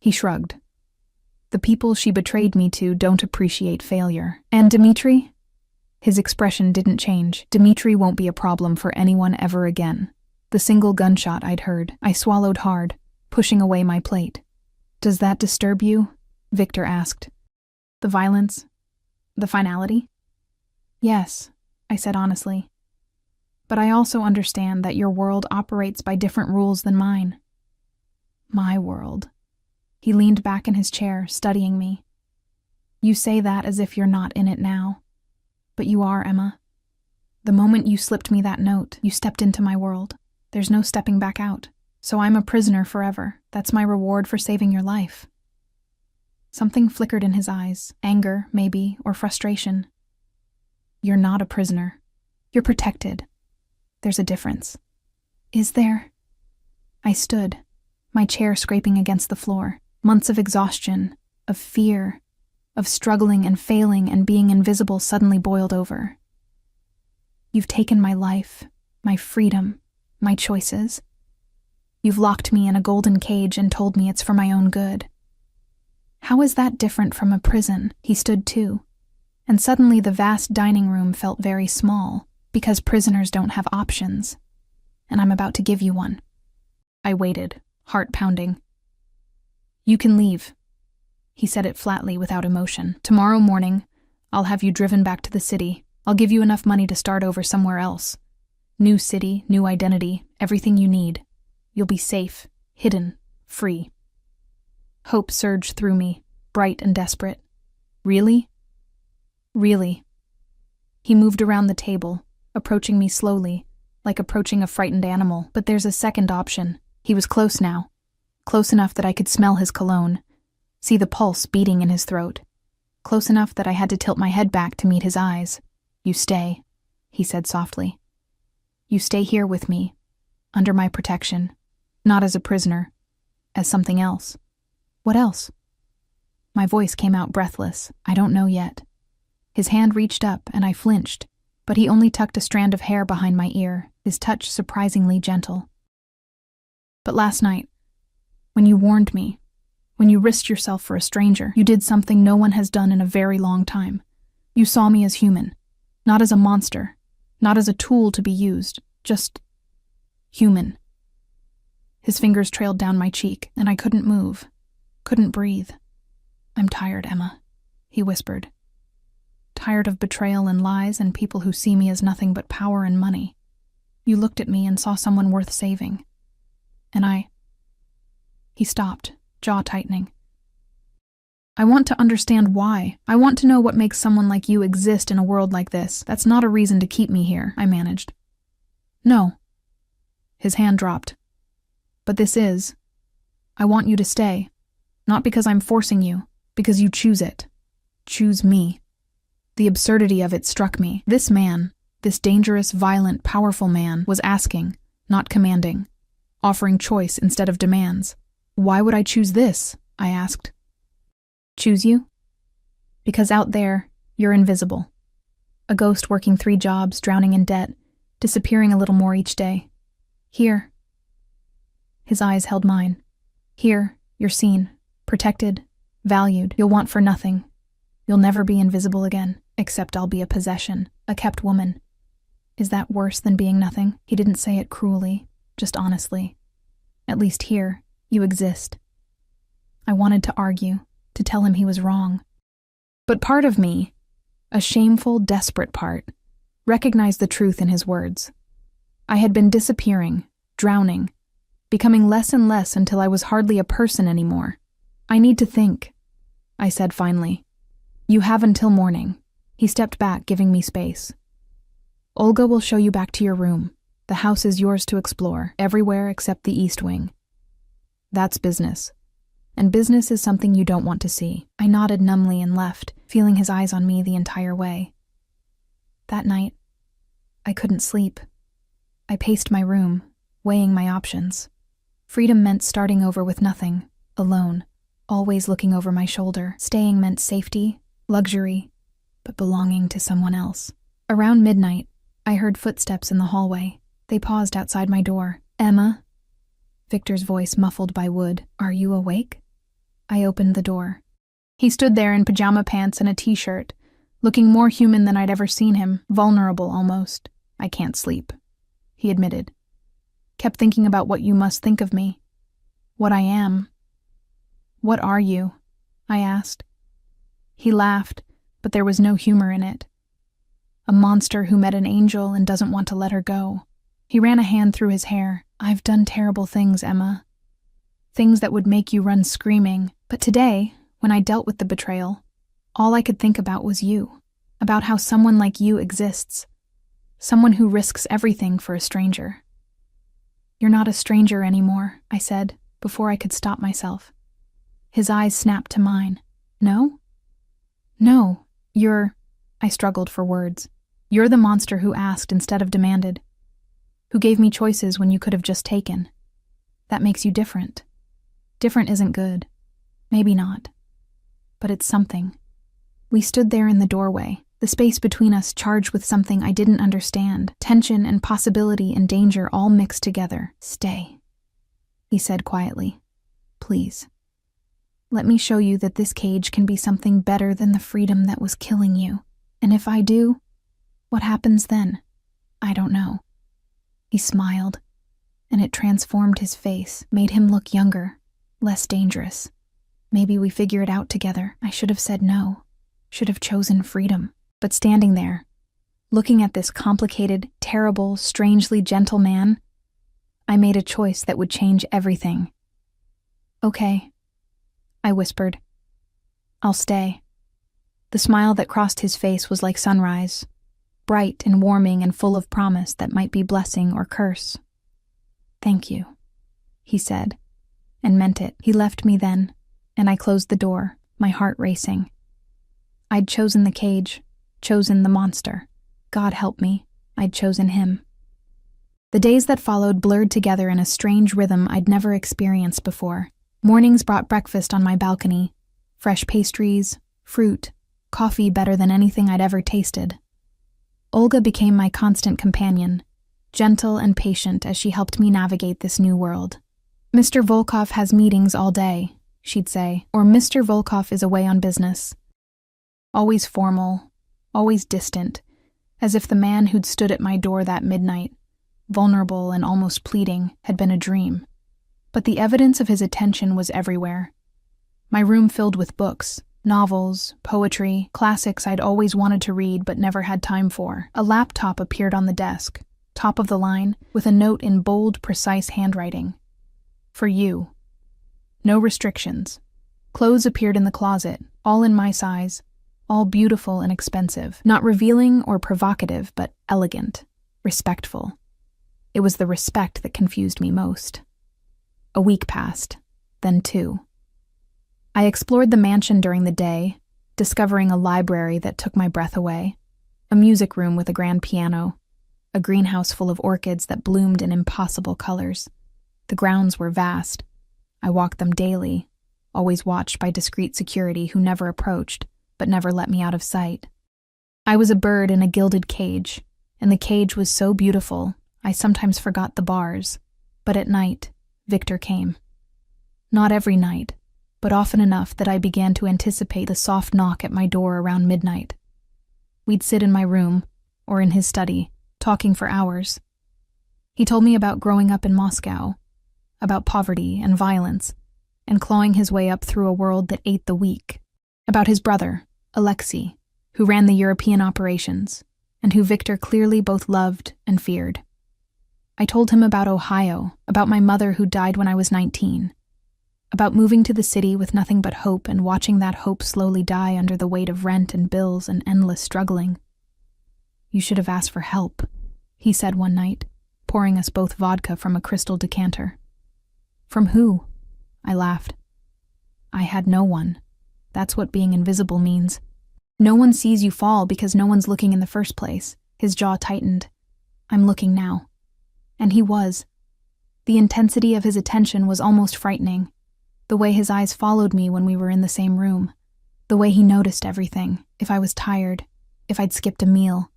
He shrugged. "The people she betrayed me to don't appreciate failure. And Dmitri?" His expression didn't change. "Dmitri won't be a problem for anyone ever again." The single gunshot I'd heard. I swallowed hard, pushing away my plate. "Does that disturb you?" Victor asked. "The violence? The finality?" "Yes," I said honestly. "But I also understand that your world operates by different rules than mine." "My world." He leaned back in his chair, studying me. "You say that as if you're not in it now. But you are, Emma. The moment you slipped me that note, you stepped into my world. There's no stepping back out. So I'm a prisoner forever. That's my reward for saving your life." Something flickered in his eyes, anger, maybe, or frustration. "You're not a prisoner." You're protected. There's a difference. Is there? I stood, my chair scraping against the floor. Months of exhaustion, of fear, of struggling and failing and being invisible suddenly boiled over. You've taken my life, my freedom, my choices. You've locked me in a golden cage and told me it's for my own good. How is that different from a prison? He stood too, and suddenly the vast dining room felt very small, because prisoners don't have options, and I'm about to give you one. I waited, heart pounding. You can leave. He said it flatly without emotion. Tomorrow morning, I'll have you driven back to the city. I'll give you enough money to start over somewhere else. New city, new identity, everything you need. You'll be safe, hidden, free. Hope surged through me, bright and desperate. Really? Really. He moved around the table, approaching me slowly, like approaching a frightened animal. But there's a second option. He was close now. Close enough that I could smell his cologne, see the pulse beating in his throat. Close enough that I had to tilt my head back to meet his eyes. You stay, he said softly. You stay here with me, under my protection, not as a prisoner, as something else. What else? My voice came out breathless. I don't know yet. His hand reached up and I flinched, but he only tucked a strand of hair behind my ear, his touch surprisingly gentle. But last night, when you warned me, when you risked yourself for a stranger, you did something no one has done in a very long time. You saw me as human, not as a monster, not as a tool to be used, just human. His fingers trailed down my cheek, and I couldn't move, couldn't breathe. I'm tired, Emma, he whispered. Tired of betrayal and lies and people who see me as nothing but power and money. You looked at me and saw someone worth saving. And He stopped, jaw tightening. I want to understand why. I want to know what makes someone like you exist in a world like this. That's not a reason to keep me here, I managed. No. His hand dropped. But this is. I want you to stay. Not because I'm forcing you, because you choose it. Choose me. The absurdity of it struck me. This man, this dangerous, violent, powerful man, was asking, not commanding, offering choice instead of demands. Why would I choose this? I asked. Choose you? Because out there, you're invisible. A ghost working 3 jobs, drowning in debt, disappearing a little more each day. Here. His eyes held mine. Here, you're seen, protected, valued. You'll want for nothing. You'll never be invisible again, except I'll be a possession, a kept woman. Is that worse than being nothing? He didn't say it cruelly, just honestly. At least here, you exist. I wanted to argue, to tell him he was wrong. But part of me, a shameful, desperate part, recognized the truth in his words. I had been disappearing, drowning, becoming less and less until I was hardly a person anymore. I need to think, I said finally. You have until morning. He stepped back, giving me space. Olga will show you back to your room. The house is yours to explore, everywhere except the East Wing. That's business. And business is something you don't want to see. I nodded numbly and left, feeling his eyes on me the entire way. That night, I couldn't sleep. I paced my room, weighing my options. Freedom meant starting over with nothing, alone, always looking over my shoulder. Staying meant safety, luxury, but belonging to someone else. Around midnight, I heard footsteps in the hallway. They paused outside my door. Emma? Victor's voice muffled by wood. Are you awake? I opened the door. He stood there in pajama pants and a t-shirt, looking more human than I'd ever seen him, vulnerable almost. I can't sleep, he admitted. Kept thinking about what you must think of me. What I am. What are you? I asked. He laughed, but there was no humor in it. A monster who met an angel and doesn't want to let her go. He ran a hand through his hair. I've done terrible things, Emma. Things that would make you run screaming. But today, when I dealt with the betrayal, all I could think about was you. About how someone like you exists. Someone who risks everything for a stranger. You're not a stranger anymore, I said, before I could stop myself. His eyes snapped to mine. No? No, you're... I struggled for words. You're the monster who asked instead of demanded, who gave me choices when you could have just taken. That makes you different. Different isn't good. Maybe not. But it's something. We stood there in the doorway, the space between us charged with something I didn't understand, tension and possibility and danger all mixed together. Stay, he said quietly. Please. Let me show you that this cage can be something better than the freedom that was killing you. And if I do, what happens then? I don't know. He smiled, and it transformed his face, made him look younger, less dangerous. Maybe we figure it out together. I should have said no, should have chosen freedom. But standing there, looking at this complicated, terrible, strangely gentle man, I made a choice that would change everything. Okay, I whispered. I'll stay. The smile that crossed his face was like sunrise, bright and warming and full of promise that might be blessing or curse. Thank you, he said, and meant it. He left me then, and I closed the door, my heart racing. I'd chosen the cage, chosen the monster. God help me, I'd chosen him. The days that followed blurred together in a strange rhythm I'd never experienced before. Mornings brought breakfast on my balcony, fresh pastries, fruit, coffee better than anything I'd ever tasted. Olga became my constant companion, gentle and patient as she helped me navigate this new world. Mr. Volkov has meetings all day, she'd say, or Mr. Volkov is away on business. Always formal, always distant, as if the man who'd stood at my door that midnight, vulnerable and almost pleading, had been a dream. But the evidence of his attention was everywhere. My room filled with books, novels, poetry, classics I'd always wanted to read but never had time for. A laptop appeared on the desk, top of the line, with a note in bold, precise handwriting. For you. No restrictions. Clothes appeared in the closet, all in my size, all beautiful and expensive, not revealing or provocative, but elegant, respectful. It was the respect that confused me most. A week passed, then 2. I explored the mansion during the day, discovering a library that took my breath away, a music room with a grand piano, a greenhouse full of orchids that bloomed in impossible colors. The grounds were vast. I walked them daily, always watched by discreet security who never approached, but never let me out of sight. I was a bird in a gilded cage, and the cage was so beautiful, I sometimes forgot the bars. But at night, Victor came. Not every night, but often enough that I began to anticipate the soft knock at my door around midnight. We'd sit in my room, or in his study, talking for hours. He told me about growing up in Moscow, about poverty and violence, and clawing his way up through a world that ate the weak, about his brother, Alexei, who ran the European operations, and who Victor clearly both loved and feared. I told him about Ohio, about my mother who died when I was 19, about moving to the city with nothing but hope and watching that hope slowly die under the weight of rent and bills and endless struggling. You should have asked for help, he said one night, pouring us both vodka from a crystal decanter. From who? I laughed. I had no one. That's what being invisible means. No one sees you fall because no one's looking in the first place. His jaw tightened. I'm looking now. And he was. The intensity of his attention was almost frightening. The way his eyes followed me when we were in the same room. The way he noticed everything. If I was tired. If I'd skipped a meal.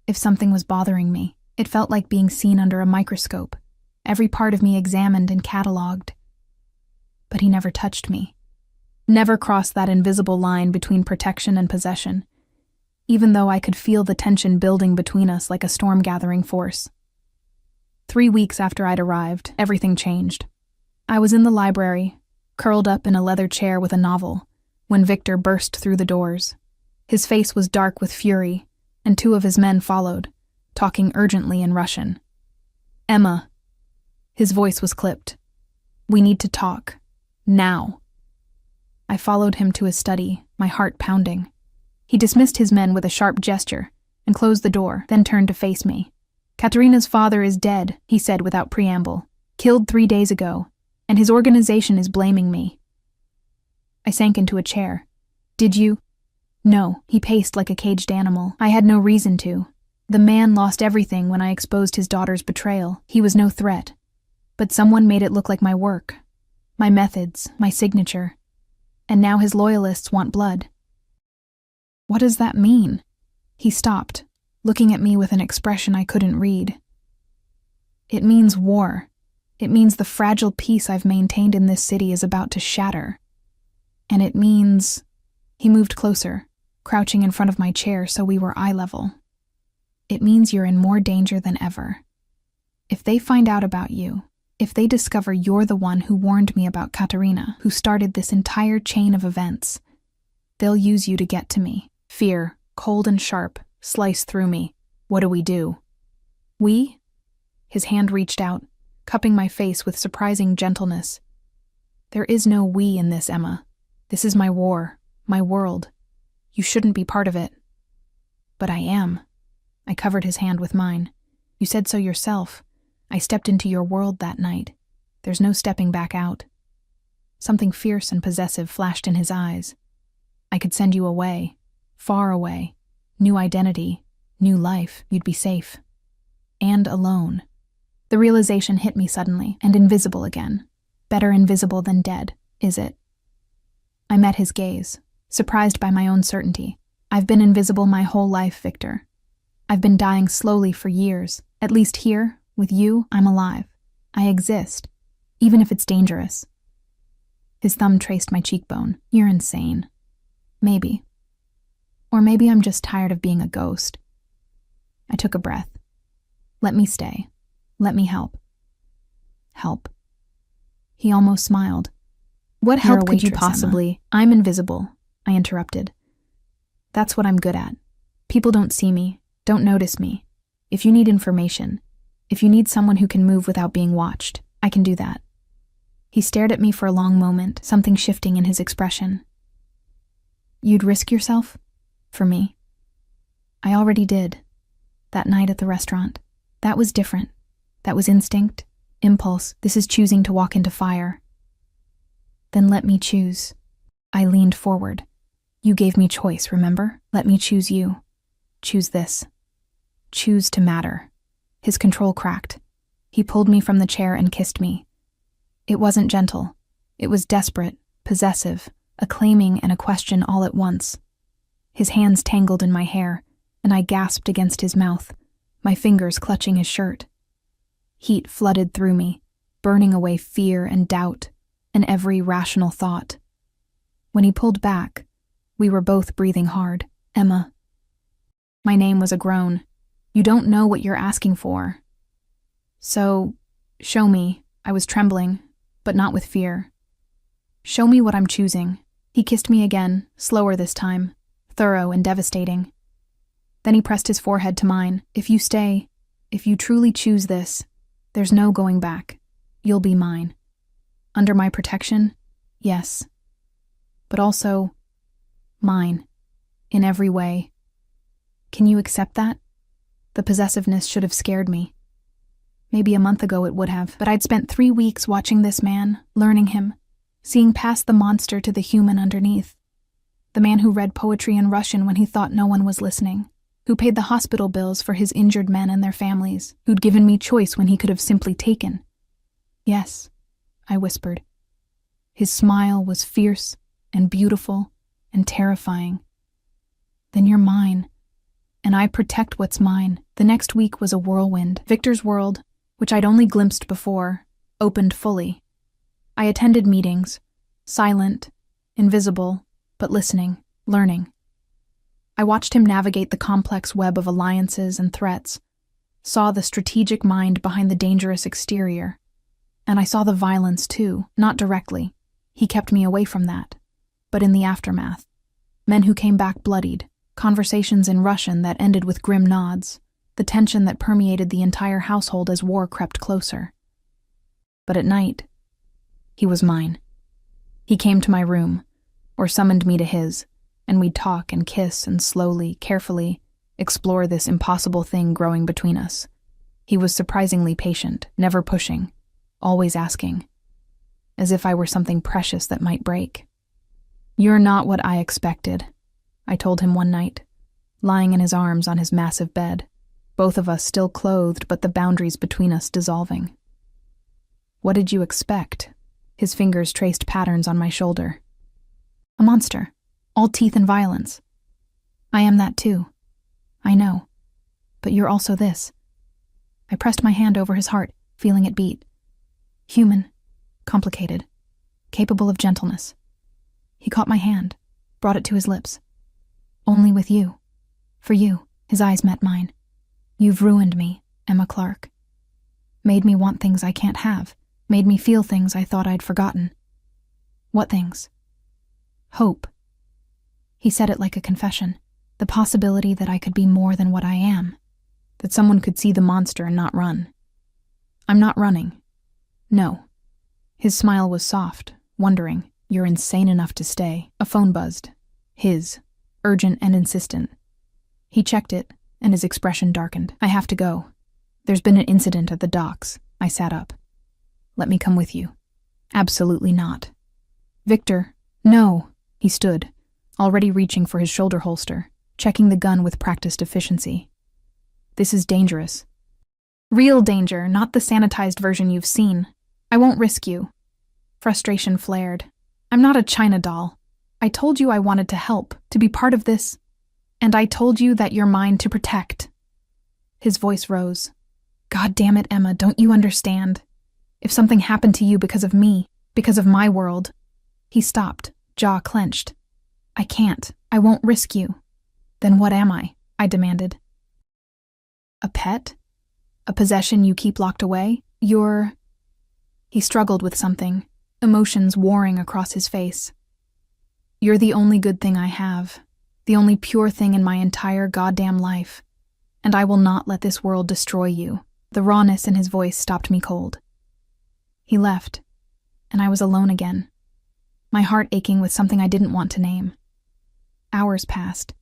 If something was bothering me. It felt like being seen under a microscope. Every part of me examined and catalogued. But he never touched me. Never crossed that invisible line between protection and possession, even though I could feel the tension building between us like a storm-gathering force. 3 weeks after I'd arrived, everything changed. I was in the library, curled up in a leather chair with a novel, when Victor burst through the doors. His face was dark with fury, and 2 of his men followed, talking urgently in Russian. Emma. His voice was clipped. We need to talk. Now. I followed him to his study, my heart pounding. He dismissed his men with a sharp gesture and closed the door, then turned to face me. Katerina's father is dead, he said without preamble, killed 3 days ago, and his organization is blaming me. I sank into a chair. Did you? No, he paced like a caged animal. I had no reason to. The man lost everything when I exposed his daughter's betrayal. He was no threat. But someone made it look like my work, my methods, my signature. And now his loyalists want blood. What does that mean? He stopped, looking at me with an expression I couldn't read. It means war. It means the fragile peace I've maintained in this city is about to shatter. And it means... He moved closer, crouching in front of my chair so we were eye level. It means you're in more danger than ever. If they find out about you, if they discover you're the one who warned me about Katerina, who started this entire chain of events, they'll use you to get to me. Fear, cold and sharp, sliced through me. What do we do? We? His hand reached out, cupping my face with surprising gentleness. There is no we in this, Emma. This is my war, my world. You shouldn't be part of it. But I am. I covered his hand with mine. You said so yourself. I stepped into your world that night. There's no stepping back out. Something fierce and possessive flashed in his eyes. I could send you away, far away. New identity, new life, you'd be safe. And alone. The realization hit me suddenly, and invisible again. Better invisible than dead, is it? I met his gaze, surprised by my own certainty. I've been invisible my whole life, Victor. I've been dying slowly for years. At least here, with you, I'm alive. I exist, even if it's dangerous. His thumb traced my cheekbone. You're insane. Maybe. Or maybe I'm just tired of being a ghost. I took a breath. Let me stay. Let me help. Help. He almost smiled. What help could you possibly... Emma. I'm invisible, I interrupted. That's what I'm good at. People don't see me, don't notice me. If you need information, if you need someone who can move without being watched, I can do that. He stared at me for a long moment, something shifting in his expression. You'd risk yourself? For me? I already did. That night at the restaurant. That was different. That was instinct, impulse. This is choosing to walk into fire. Then let me choose. I leaned forward. You gave me choice, remember? Let me choose you. Choose this. Choose to matter. His control cracked. He pulled me from the chair and kissed me. It wasn't gentle. It was desperate, possessive, a claiming and a question all at once. His hands tangled in my hair, and I gasped against his mouth, my fingers clutching his shirt. Heat flooded through me, burning away fear and doubt, and every rational thought. When he pulled back, we were both breathing hard. Emma. My name was a groan. You don't know what you're asking for. So, show me. I was trembling, but not with fear. Show me what I'm choosing. He kissed me again, slower this time, thorough and devastating. Then he pressed his forehead to mine. If you stay, if you truly choose this, there's no going back. You'll be mine. Under my protection, yes. But also, mine. In every way. Can you accept that? The possessiveness should have scared me. Maybe a month ago it would have, but I'd spent 3 weeks watching this man, learning him, seeing past the monster to the human underneath. The man who read poetry in Russian when he thought no one was listening, who paid the hospital bills for his injured men and their families, who'd given me choice when he could have simply taken. Yes, I whispered. His smile was fierce and beautiful and terrifying. Then you're mine, and I protect what's mine. The next week was a whirlwind. Victor's world, which I'd only glimpsed before, opened fully. I attended meetings, silent, invisible, but listening, learning. I watched him navigate the complex web of alliances and threats, saw the strategic mind behind the dangerous exterior. And I saw the violence too, not directly. He kept me away from that. But in the aftermath. Men who came back bloodied, conversations in Russian that ended with grim nods, the tension that permeated the entire household as war crept closer. But at night, he was mine. He came to my room, or summoned me to his, and we'd talk and kiss and slowly, carefully, explore this impossible thing growing between us. He was surprisingly patient, never pushing, always asking, as if I were something precious that might break. You're not what I expected, I told him one night, lying in his arms on his massive bed. both of us still clothed but the boundaries between us dissolving. What did you expect? His fingers traced patterns on my shoulder. A monster, all teeth and violence. I am that too. I know. But you're also this. I pressed my hand over his heart, feeling it beat. Human, complicated, capable of gentleness. He caught my hand, brought it to his lips. Only with you. For you. His eyes met mine. You've ruined me, Emma Clark. Made me want things I can't have. Made me feel things I thought I'd forgotten. What things? Hope. He said it like a confession. The possibility that I could be more than what I am. That someone could see the monster and not run. I'm not running. No. His smile was soft, wondering. You're insane enough to stay. A phone buzzed. His. Urgent and insistent. He checked it, and his expression darkened. I have to go. There's been an incident at the docks. I sat up. Let me come with you. Absolutely not. Victor, no. He stood, already reaching for his shoulder holster, checking the gun with practiced efficiency. This is dangerous. Real danger, not the sanitized version you've seen. I won't risk you. Frustration flared. I'm not a China doll. I told you I wanted to help, to be part of this. And I told you that you're mine to protect. His voice rose. God damn it, Emma, don't you understand? If something happened to you because of me, because of my world. He stopped, jaw clenched. I can't. I won't risk you. Then what am I? I demanded. A pet? A possession you keep locked away? You're... He struggled with something, emotions warring across his face. You're the only good thing I have, the only pure thing in my entire goddamn life, and I will not let this world destroy you. The rawness in his voice stopped me cold. He left, and I was alone again, my heart aching with something I didn't want to name. Hours passed.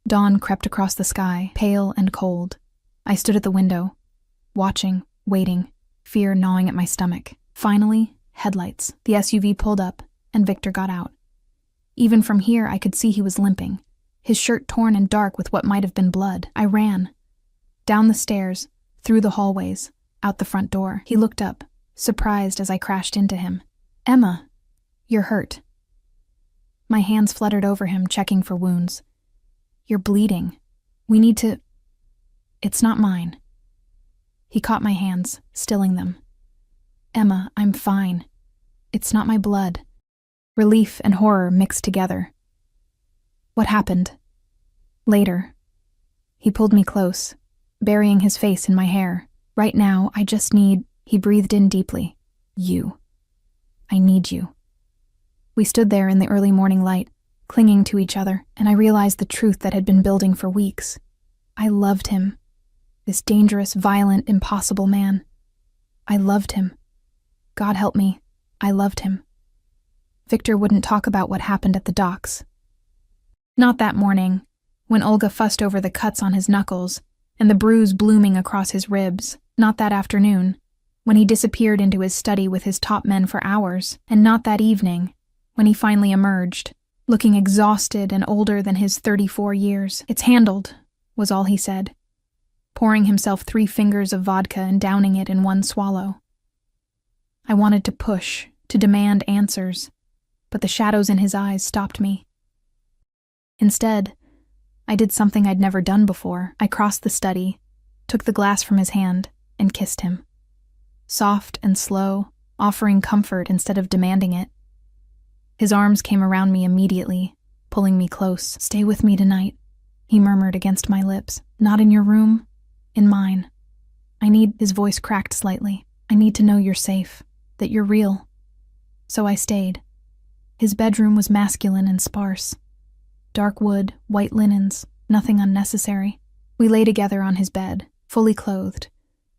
Dawn crept across the sky, pale and cold. I stood at the window, watching, waiting, fear gnawing at my stomach. Finally, headlights. The SUV pulled up, and Victor got out. Even from here, I could see he was limping, his shirt torn and dark with what might have been blood. I ran. Down the stairs, through the hallways, out the front door. He looked up, surprised as I crashed into him. Emma, you're hurt. My hands fluttered over him, checking for wounds. You're bleeding. We need to... It's not mine. He caught my hands, stilling them. Emma, I'm fine. It's not my blood. Relief and horror mixed together. What happened? Later. He pulled me close, burying his face in my hair. Right now, I just need... He breathed in deeply. You. I need you. We stood there in the early morning light, clinging to each other, and I realized the truth that had been building for weeks. I loved him. This dangerous, violent, impossible man. I loved him. God help me, I loved him. Victor wouldn't talk about what happened at the docks. Not that morning, when Olga fussed over the cuts on his knuckles and the bruise blooming across his ribs. Not that afternoon, when he disappeared into his study with his top men for hours. And not that evening, when he finally emerged, looking exhausted and older than his 34 years. It's handled, was all he said, pouring himself 3 fingers of vodka and downing it in one swallow. I wanted to push, to demand answers, but the shadows in his eyes stopped me. Instead, I did something I'd never done before. I crossed the study, took the glass from his hand, and kissed him. Soft and slow, offering comfort instead of demanding it. His arms came around me immediately, pulling me close. Stay with me tonight, he murmured against my lips. Not in your room, in mine. His voice cracked slightly. I need to know you're safe, that you're real. So I stayed. His bedroom was masculine and sparse. Dark wood, white linens, nothing unnecessary. We lay together on his bed, fully clothed,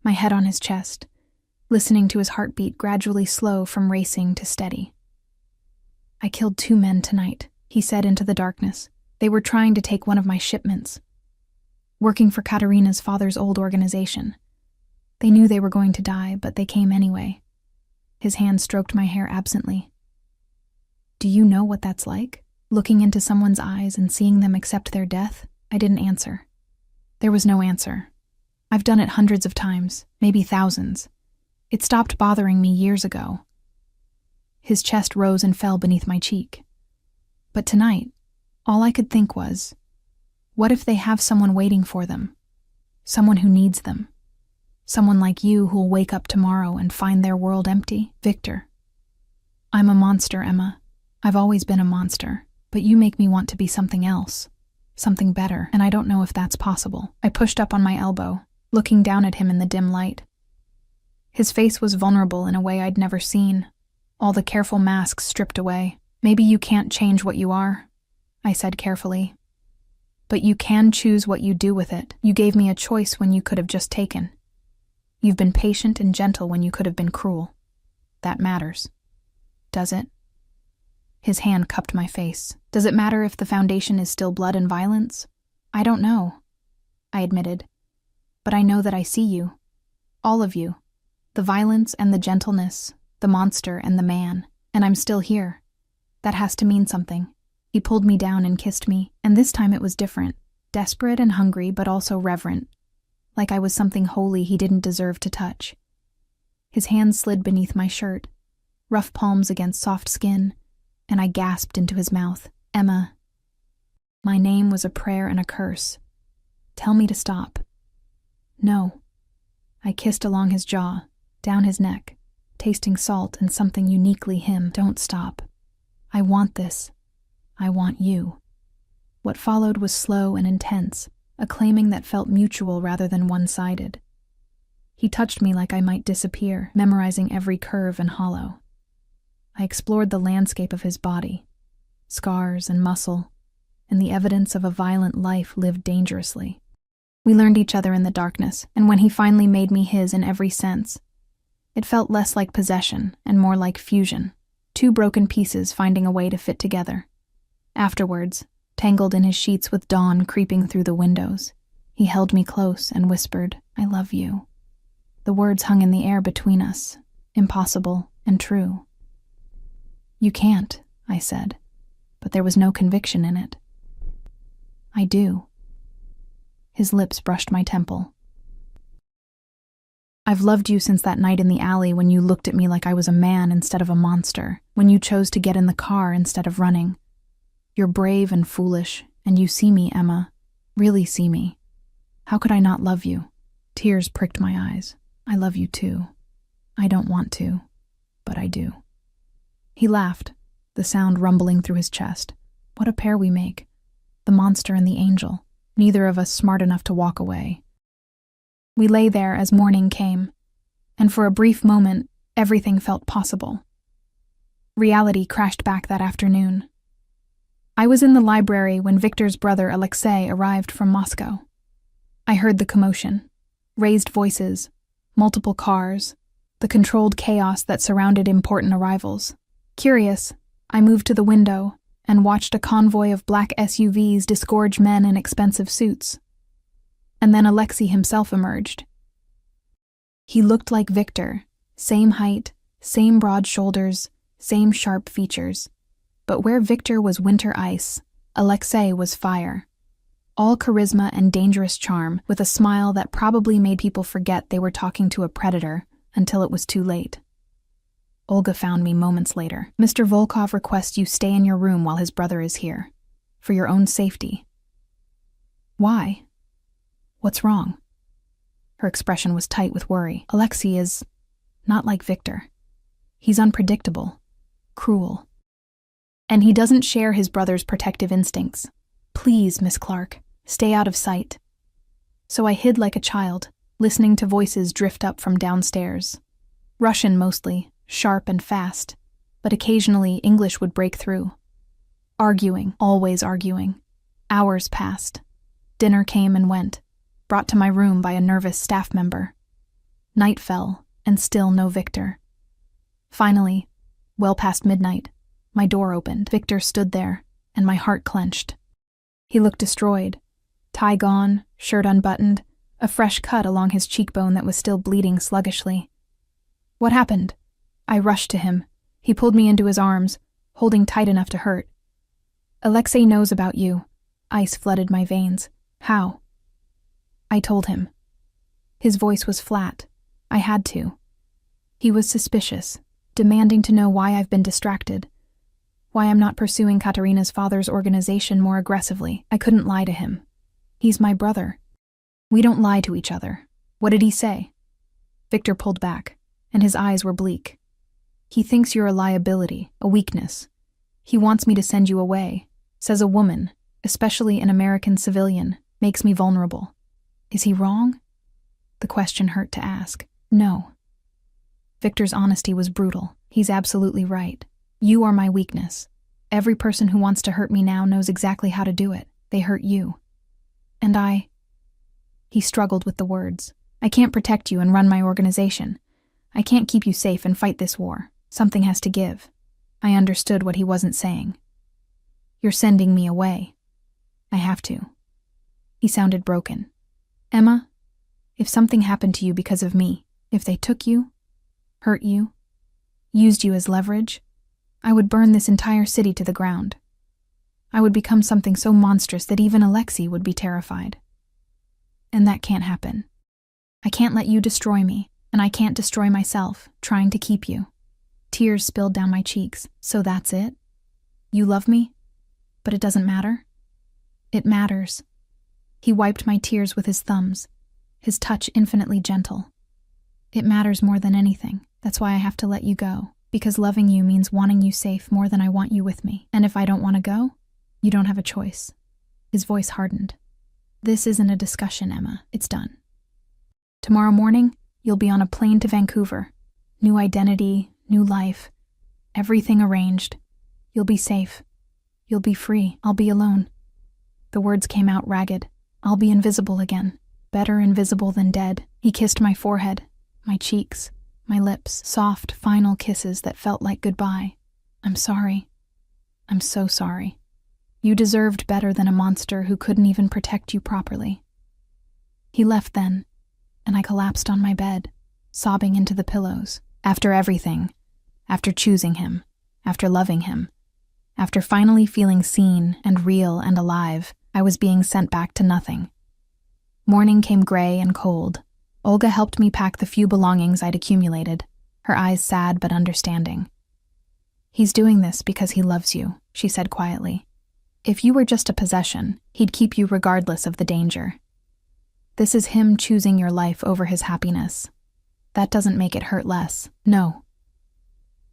my head on his chest, listening to his heartbeat gradually slow from racing to steady. I killed 2 men tonight, he said into the darkness. They were trying to take one of my shipments. Working for Katerina's father's old organization. They knew they were going to die, but they came anyway. His hand stroked my hair absently. Do you know what that's like? Looking into someone's eyes and seeing them accept their death? I didn't answer. There was no answer. I've done it hundreds of times, maybe thousands. It stopped bothering me years ago. His chest rose and fell beneath my cheek. But tonight, all I could think was, what if they have someone waiting for them? Someone who needs them. Someone like you who'll wake up tomorrow and find their world empty? Victor. I'm a monster, Emma. I've always been a monster, but you make me want to be something else. Something better, and I don't know if that's possible. I pushed up on my elbow, looking down at him in the dim light. His face was vulnerable in a way I'd never seen, all the careful masks stripped away. Maybe you can't change what you are, I said carefully. But you can choose what you do with it. You gave me a choice when you could have just taken. You've been patient and gentle when you could have been cruel. That matters. Does it? His hand cupped my face. Does it matter if the foundation is still blood and violence? I don't know, I admitted. But I know that I see you. All of you. The violence and the gentleness, the monster and the man. And I'm still here. That has to mean something. He pulled me down and kissed me, and this time it was different. Desperate and hungry, but also reverent. Like I was something holy he didn't deserve to touch. His hands slid beneath my shirt, rough palms against soft skin, and I gasped into his mouth. Emma. My name was a prayer and a curse. Tell me to stop. No. I kissed along his jaw, down his neck, tasting salt and something uniquely him. Don't stop. I want this. I want you. What followed was slow and intense, a claiming that felt mutual rather than one-sided. He touched me like I might disappear, memorizing every curve and hollow. I explored the landscape of his body, scars and muscle, and the evidence of a violent life lived dangerously. We learned each other in the darkness, and when he finally made me his in every sense, it felt less like possession and more like fusion, two broken pieces finding a way to fit together. Afterwards, tangled in his sheets with dawn creeping through the windows, he held me close and whispered, I love you. The words hung in the air between us, impossible and true. You can't, I said, but there was no conviction in it. I do. His lips brushed my temple. I've loved you since that night in the alley when you looked at me like I was a man instead of a monster, when you chose to get in the car instead of running. You're brave and foolish, and you see me, Emma, really see me. How could I not love you? Tears pricked my eyes. I love you too. I don't want to, but I do. He laughed, the sound rumbling through his chest. What a pair we make. The monster and the angel, neither of us smart enough to walk away. We lay there as morning came, and for a brief moment, everything felt possible. Reality crashed back that afternoon. I was in the library when Victor's brother Alexei arrived from Moscow. I heard the commotion, raised voices, multiple cars, the controlled chaos that surrounded important arrivals. Curious, I moved to the window and watched a convoy of black SUVs disgorge men in expensive suits. And then Alexei himself emerged. He looked like Victor, same height, same broad shoulders, same sharp features. But where Victor was winter ice, Alexei was fire. All charisma and dangerous charm, with a smile that probably made people forget they were talking to a predator until it was too late. Olga found me moments later. Mr. Volkov requests you stay in your room while his brother is here, for your own safety. Why? What's wrong? Her expression was tight with worry. Alexei is not like Victor. He's unpredictable, cruel. And he doesn't share his brother's protective instincts. Please, Miss Clark, stay out of sight. So I hid like a child, listening to voices drift up from downstairs. Russian mostly, sharp and fast, but occasionally English would break through. Arguing, always arguing. Hours passed. Dinner came and went, brought to my room by a nervous staff member. Night fell, and still no Victor. Finally, well past midnight, my door opened. Victor stood there, and my heart clenched. He looked destroyed. Tie gone, shirt unbuttoned, a fresh cut along his cheekbone that was still bleeding sluggishly. What happened? I rushed to him. He pulled me into his arms, holding tight enough to hurt. Alexei knows about you. Ice flooded my veins. How? I told him. His voice was flat. I had to. He was suspicious, demanding to know why I've been distracted, why I'm not pursuing Katarina's father's organization more aggressively. I couldn't lie to him. He's my brother. We don't lie to each other. What did he say? Victor pulled back, and his eyes were bleak. He thinks you're a liability, a weakness. He wants me to send you away, says a woman, especially an American civilian, makes me vulnerable. Is he wrong? The question hurt to ask. No. Victor's honesty was brutal. He's absolutely right. You are my weakness. Every person who wants to hurt me now knows exactly how to do it. They hurt you. And He struggled with the words. I can't protect you and run my organization. I can't keep you safe and fight this war. Something has to give. I understood what he wasn't saying. You're sending me away. I have to. He sounded broken. Emma, if something happened to you because of me, if they took you, hurt you, used you as leverage, I would burn this entire city to the ground. I would become something so monstrous that even Alexei would be terrified. And that can't happen. I can't let you destroy me, and I can't destroy myself, trying to keep you. Tears spilled down my cheeks. So that's it? You love me? But it doesn't matter? It matters. He wiped my tears with his thumbs, his touch infinitely gentle. It matters more than anything. That's why I have to let you go, because loving you means wanting you safe more than I want you with me. And if I don't want to go, you don't have a choice. His voice hardened. This isn't a discussion, Emma. It's done. Tomorrow morning, you'll be on a plane to Vancouver. New identity, new life, everything arranged. You'll be safe. You'll be free. I'll be alone. The words came out ragged. I'll be invisible again. Better invisible than dead. He kissed my forehead, my cheeks, my lips, soft, final kisses that felt like goodbye. I'm sorry. I'm so sorry. You deserved better than a monster who couldn't even protect you properly. He left then, and I collapsed on my bed, sobbing into the pillows. After everything, after choosing him, after loving him, after finally feeling seen and real and alive, I was being sent back to nothing. Morning came gray and cold. Olga helped me pack the few belongings I'd accumulated, her eyes sad but understanding. He's doing this because he loves you, she said quietly. If you were just a possession, he'd keep you regardless of the danger. This is him choosing your life over his happiness. That doesn't make it hurt less. No.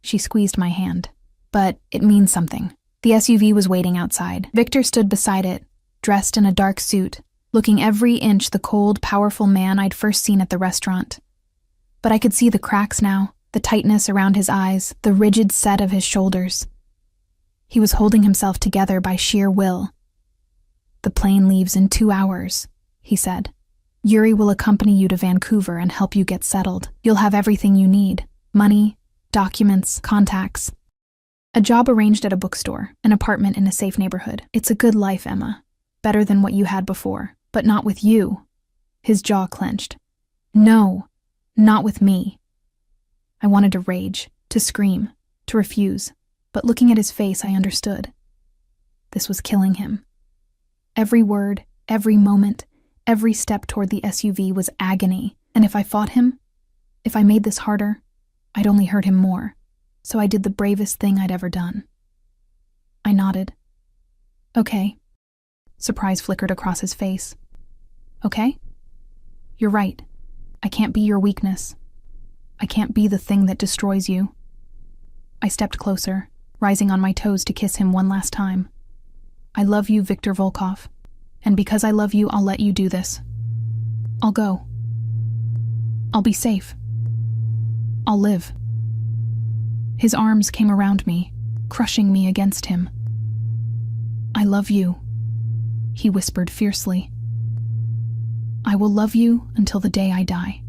She squeezed my hand. But it means something. The SUV was waiting outside. Victor stood beside it, dressed in a dark suit, looking every inch the cold, powerful man I'd first seen at the restaurant. But I could see the cracks now, the tightness around his eyes, the rigid set of his shoulders. He was holding himself together by sheer will. The plane leaves in 2 hours, he said. Yuri will accompany you to Vancouver and help you get settled. You'll have everything you need. Money, documents, contacts. A job arranged at a bookstore, an apartment in a safe neighborhood. It's a good life, Emma. Better than what you had before, but not with you. His jaw clenched. No, not with me. I wanted to rage, to scream, to refuse, but looking at his face, I understood. This was killing him. Every word, every moment, every step toward the SUV was agony, and if I fought him, if I made this harder, I'd only hurt him more. So I did the bravest thing I'd ever done. I nodded. Okay. Surprise flickered across his face. Okay? You're right. I can't be your weakness. I can't be the thing that destroys you. I stepped closer, rising on my toes to kiss him one last time. I love you, Victor Volkov. And because I love you, I'll let you do this. I'll go. I'll be safe. I'll live. His arms came around me, crushing me against him. I love you, he whispered fiercely. I will love you until the day I die.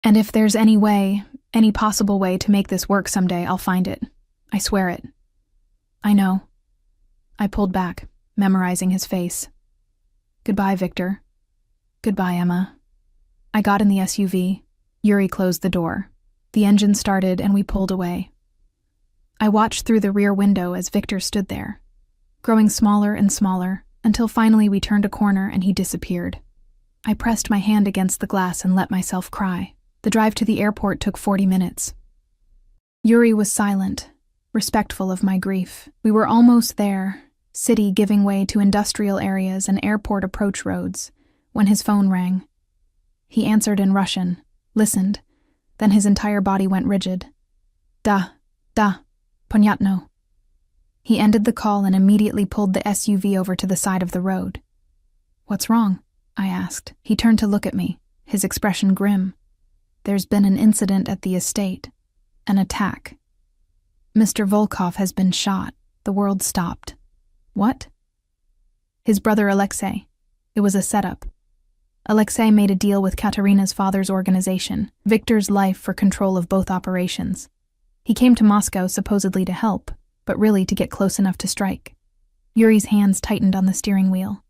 And if there's any way, any possible way to make this work someday, I'll find it. I swear it. I know. I pulled back, memorizing his face. Goodbye, Victor. Goodbye, Emma. I got in the SUV. Yuri closed the door. The engine started and we pulled away. I watched through the rear window as Victor stood there, growing smaller and smaller, until finally we turned a corner and he disappeared. I pressed my hand against the glass and let myself cry. The drive to the airport took 40 minutes. Yuri was silent, respectful of my grief. We were almost there, city giving way to industrial areas and airport approach roads, when his phone rang. He answered in Russian, listened, then his entire body went rigid. Da, ponятно. He ended the call and immediately pulled the SUV over to the side of the road. What's wrong? I asked. He turned to look at me, his expression grim. There's been an incident at the estate. An attack. Mr. Volkov has been shot. The world stopped. What? His brother Alexei. It was a setup. Alexei made a deal with Katerina's father's organization, Victor's Life, for control of both operations. He came to Moscow supposedly to help, but really to get close enough to strike. Yuri's hands tightened on the steering wheel.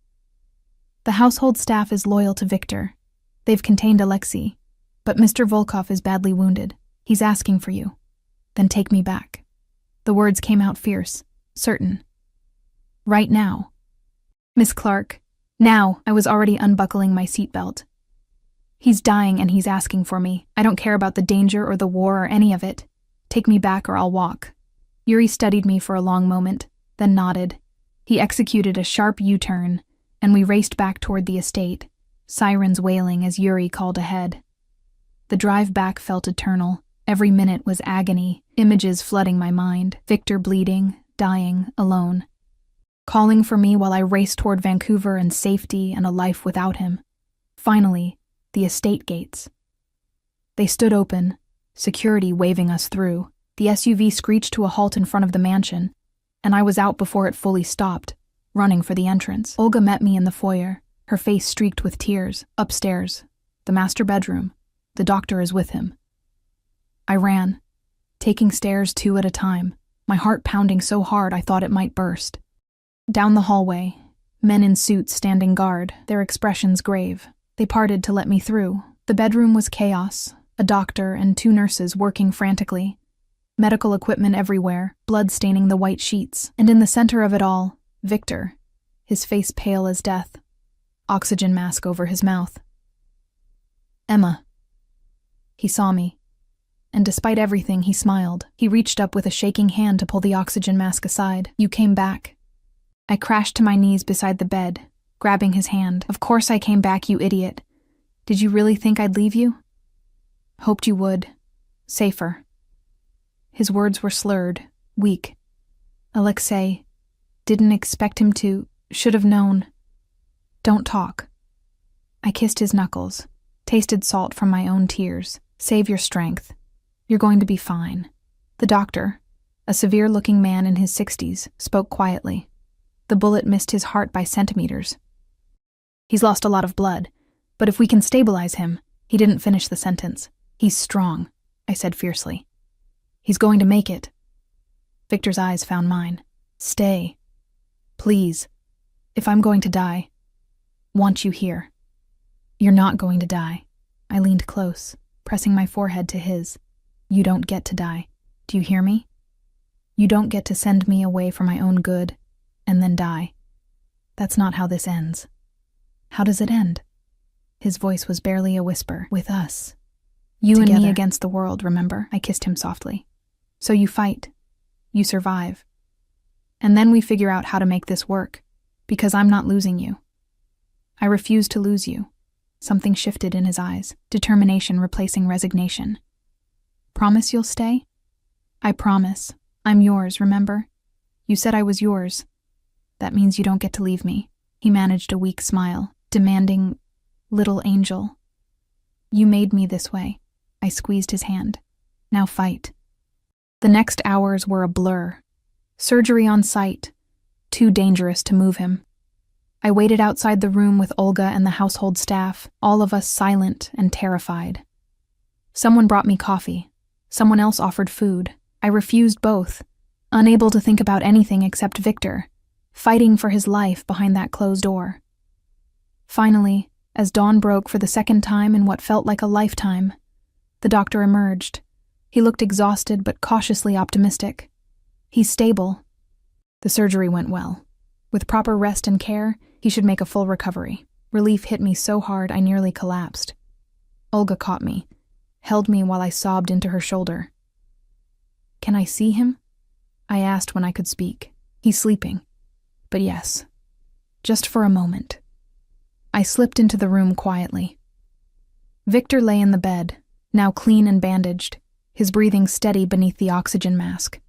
The household staff is loyal to Victor. They've contained Alexei, but Mr. Volkov is badly wounded. He's asking for you. Then take me back. The words came out fierce, certain. Right now. Miss Clark, now. I was already unbuckling my seatbelt. He's dying and he's asking for me. I don't care about the danger or the war or any of it. Take me back or I'll walk. Yuri studied me for a long moment, then nodded. He executed a sharp U-turn, and we raced back toward the estate, sirens wailing as Yuri called ahead. The drive back felt eternal. Every minute was agony, images flooding my mind, Victor bleeding, dying, alone. Calling for me while I raced toward Vancouver and safety and a life without him. Finally, the estate gates. They stood open, security waving us through. The SUV screeched to a halt in front of the mansion, and I was out before it fully stopped, running for the entrance. Olga met me in the foyer, her face streaked with tears. Upstairs, the master bedroom. The doctor is with him. I ran, taking stairs 2 at a time, my heart pounding so hard I thought it might burst. Down the hallway, men in suits standing guard, their expressions grave. They parted to let me through. The bedroom was chaos, a doctor and 2 nurses working frantically. Medical equipment everywhere, blood staining the white sheets. And in the center of it all, Victor, his face pale as death, oxygen mask over his mouth. Emma. He saw me, and despite everything, he smiled. He reached up with a shaking hand to pull the oxygen mask aside. You came back. I crashed to my knees beside the bed, grabbing his hand. Of course I came back, you idiot. Did you really think I'd leave you? Hoped you would. Safer. His words were slurred, weak. Alexei, didn't expect him to, should have known. Don't talk. I kissed his knuckles, tasted salt from my own tears. Save your strength. You're going to be fine. The doctor, a severe-looking man in his 60s, spoke quietly. The bullet missed his heart by centimeters. He's lost a lot of blood, but if we can stabilize him, he didn't finish the sentence. He's strong, I said fiercely. He's going to make it. Victor's eyes found mine. Stay. Please. If I'm going to die, want you here. You're not going to die. I leaned close, pressing my forehead to his. You don't get to die. Do you hear me? You don't get to send me away for my own good, and then die. That's not how this ends. How does it end? His voice was barely a whisper. With us. You together. And me against the world, remember? I kissed him softly. So you fight. You survive. And then we figure out how to make this work, because I'm not losing you. I refuse to lose you. Something shifted in his eyes, determination replacing resignation. Promise you'll stay? I promise. I'm yours, remember? You said I was yours. That means you don't get to leave me. He managed a weak smile, demanding, little angel. You made me this way. I squeezed his hand. Now fight. The next hours were a blur. Surgery on site. Too dangerous to move him. I waited outside the room with Olga and the household staff, all of us silent and terrified. Someone brought me coffee. Someone else offered food. I refused both, unable to think about anything except Victor, fighting for his life behind that closed door. Finally, as dawn broke for the second time in what felt like a lifetime, the doctor emerged. He looked exhausted but cautiously optimistic. He's stable. The surgery went well. With proper rest and care, he should make a full recovery. Relief hit me so hard I nearly collapsed. Olga caught me, held me while I sobbed into her shoulder. "Can I see him?" I asked when I could speak. "He's sleeping." But yes, just for a moment. I slipped into the room quietly. Victor lay in the bed, now clean and bandaged, his breathing steady beneath the oxygen mask.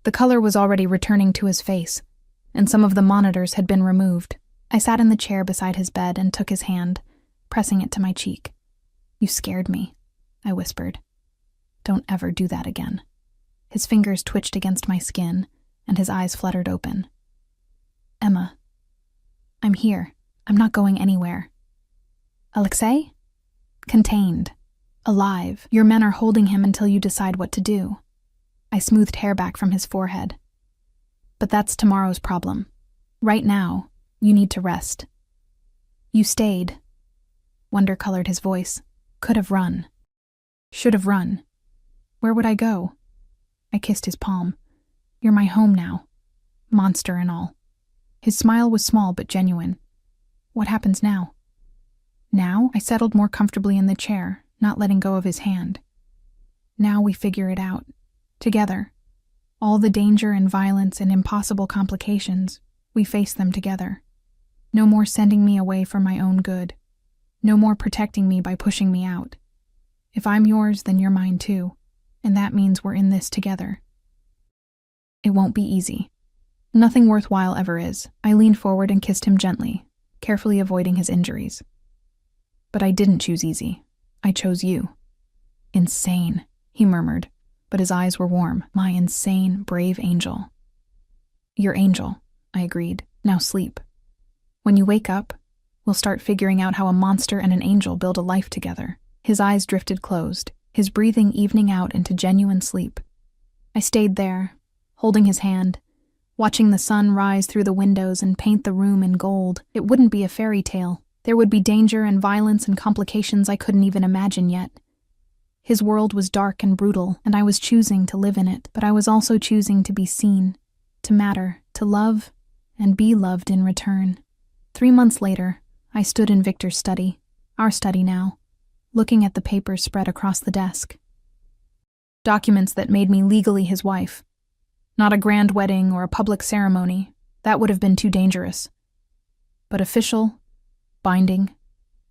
The color was already returning to his face, and some of the monitors had been removed. I sat in the chair beside his bed and took his hand, pressing it to my cheek. "You scared me," I whispered. "Don't ever do that again." His fingers twitched against my skin, and his eyes fluttered open. "Emma, I'm here. I'm not going anywhere." "Alexei?" "Contained. Alive. Your men are holding him until you decide what to do." I smoothed hair back from his forehead. "But that's tomorrow's problem. Right now, you need to rest." "You stayed." Wonder colored his voice. "Could have run. Should have run. Where would I go?" I kissed his palm. "You're my home now. Monster and all." His smile was small but genuine. "What happens now?" "Now?" I settled more comfortably in the chair, not letting go of his hand. "Now we figure it out. Together. All the danger and violence and impossible complications, we face them together. No more sending me away for my own good. No more protecting me by pushing me out. If I'm yours, then you're mine too, and that means we're in this together." It won't be easy. Nothing worthwhile ever is. I leaned forward and kissed him gently, carefully avoiding his injuries. "But I didn't choose easy. I chose you." "Insane," he murmured, but his eyes were warm. "My insane, brave angel." "Your angel," I agreed. "Now sleep. When you wake up, we'll start figuring out how a monster and an angel build a life together." His eyes drifted closed, his breathing evening out into genuine sleep. I stayed there, holding his hand, watching the sun rise through the windows and paint the room in gold. It wouldn't be a fairy tale. There would be danger and violence and complications I couldn't even imagine yet. His world was dark and brutal, and I was choosing to live in it, but I was also choosing to be seen, to matter, to love, and be loved in return. 3 months later, I stood in Victor's study, our study now, looking at the papers spread across the desk. Documents that made me legally his wife. Not a grand wedding or a public ceremony. That would have been too dangerous. But official, binding,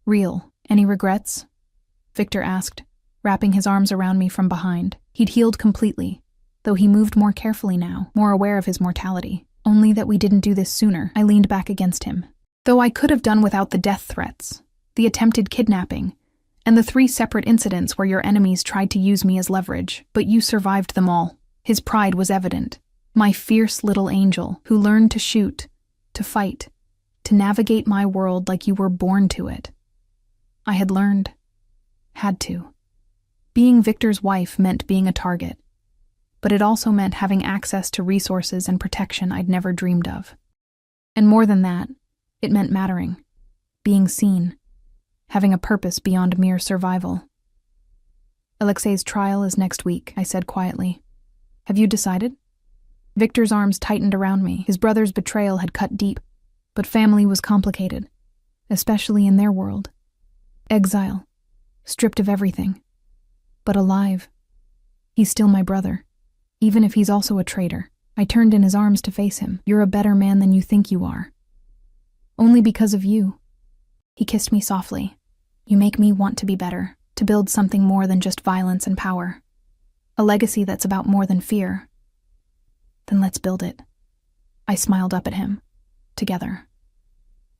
real. "Any regrets?" Victor asked, wrapping his arms around me from behind. He'd healed completely, though he moved more carefully now, more aware of his mortality. "Only that we didn't do this sooner." I leaned back against him. "Though I could have done without the death threats, the attempted kidnapping, and the 3 separate incidents where your enemies tried to use me as leverage, but you survived them all." His pride was evident. My fierce little angel who learned to shoot, to fight, to navigate my world like you were born to it. I had learned. Had to. Being Victor's wife meant being a target, but it also meant having access to resources and protection I'd never dreamed of. And more than that, it meant mattering, being seen, having a purpose beyond mere survival. "Alexei's trial is next week," I said quietly. "Have you decided?" Victor's arms tightened around me. His brother's betrayal had cut deep, but family was complicated, especially in their world. Exile, stripped of everything, but alive. He's still my brother, even if he's also a traitor. I turned in his arms to face him. "You're a better man than you think you are. Only because of you." He kissed me softly. "You make me want to be better, to build something more than just violence and power. A legacy that's about more than fear." "Then let's build it." I smiled up at him. Together.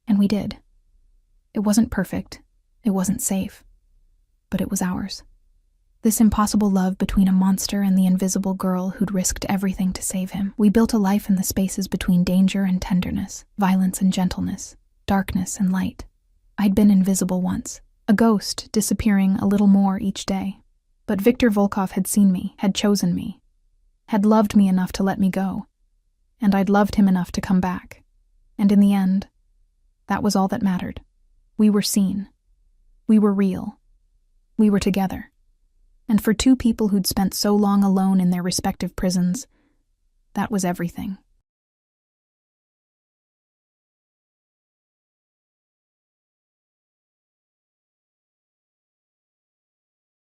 And we did. It wasn't perfect. It wasn't safe. But it was ours. This impossible love between a monster and the invisible girl who'd risked everything to save him. We built a life in the spaces between danger and tenderness, violence and gentleness, darkness and light. I'd been invisible once, a ghost disappearing a little more each day. But Victor Volkov had seen me, had chosen me, had loved me enough to let me go. And I'd loved him enough to come back. And in the end, that was all that mattered. We were seen. We were real. We were together. And for 2 people who'd spent so long alone in their respective prisons, that was everything.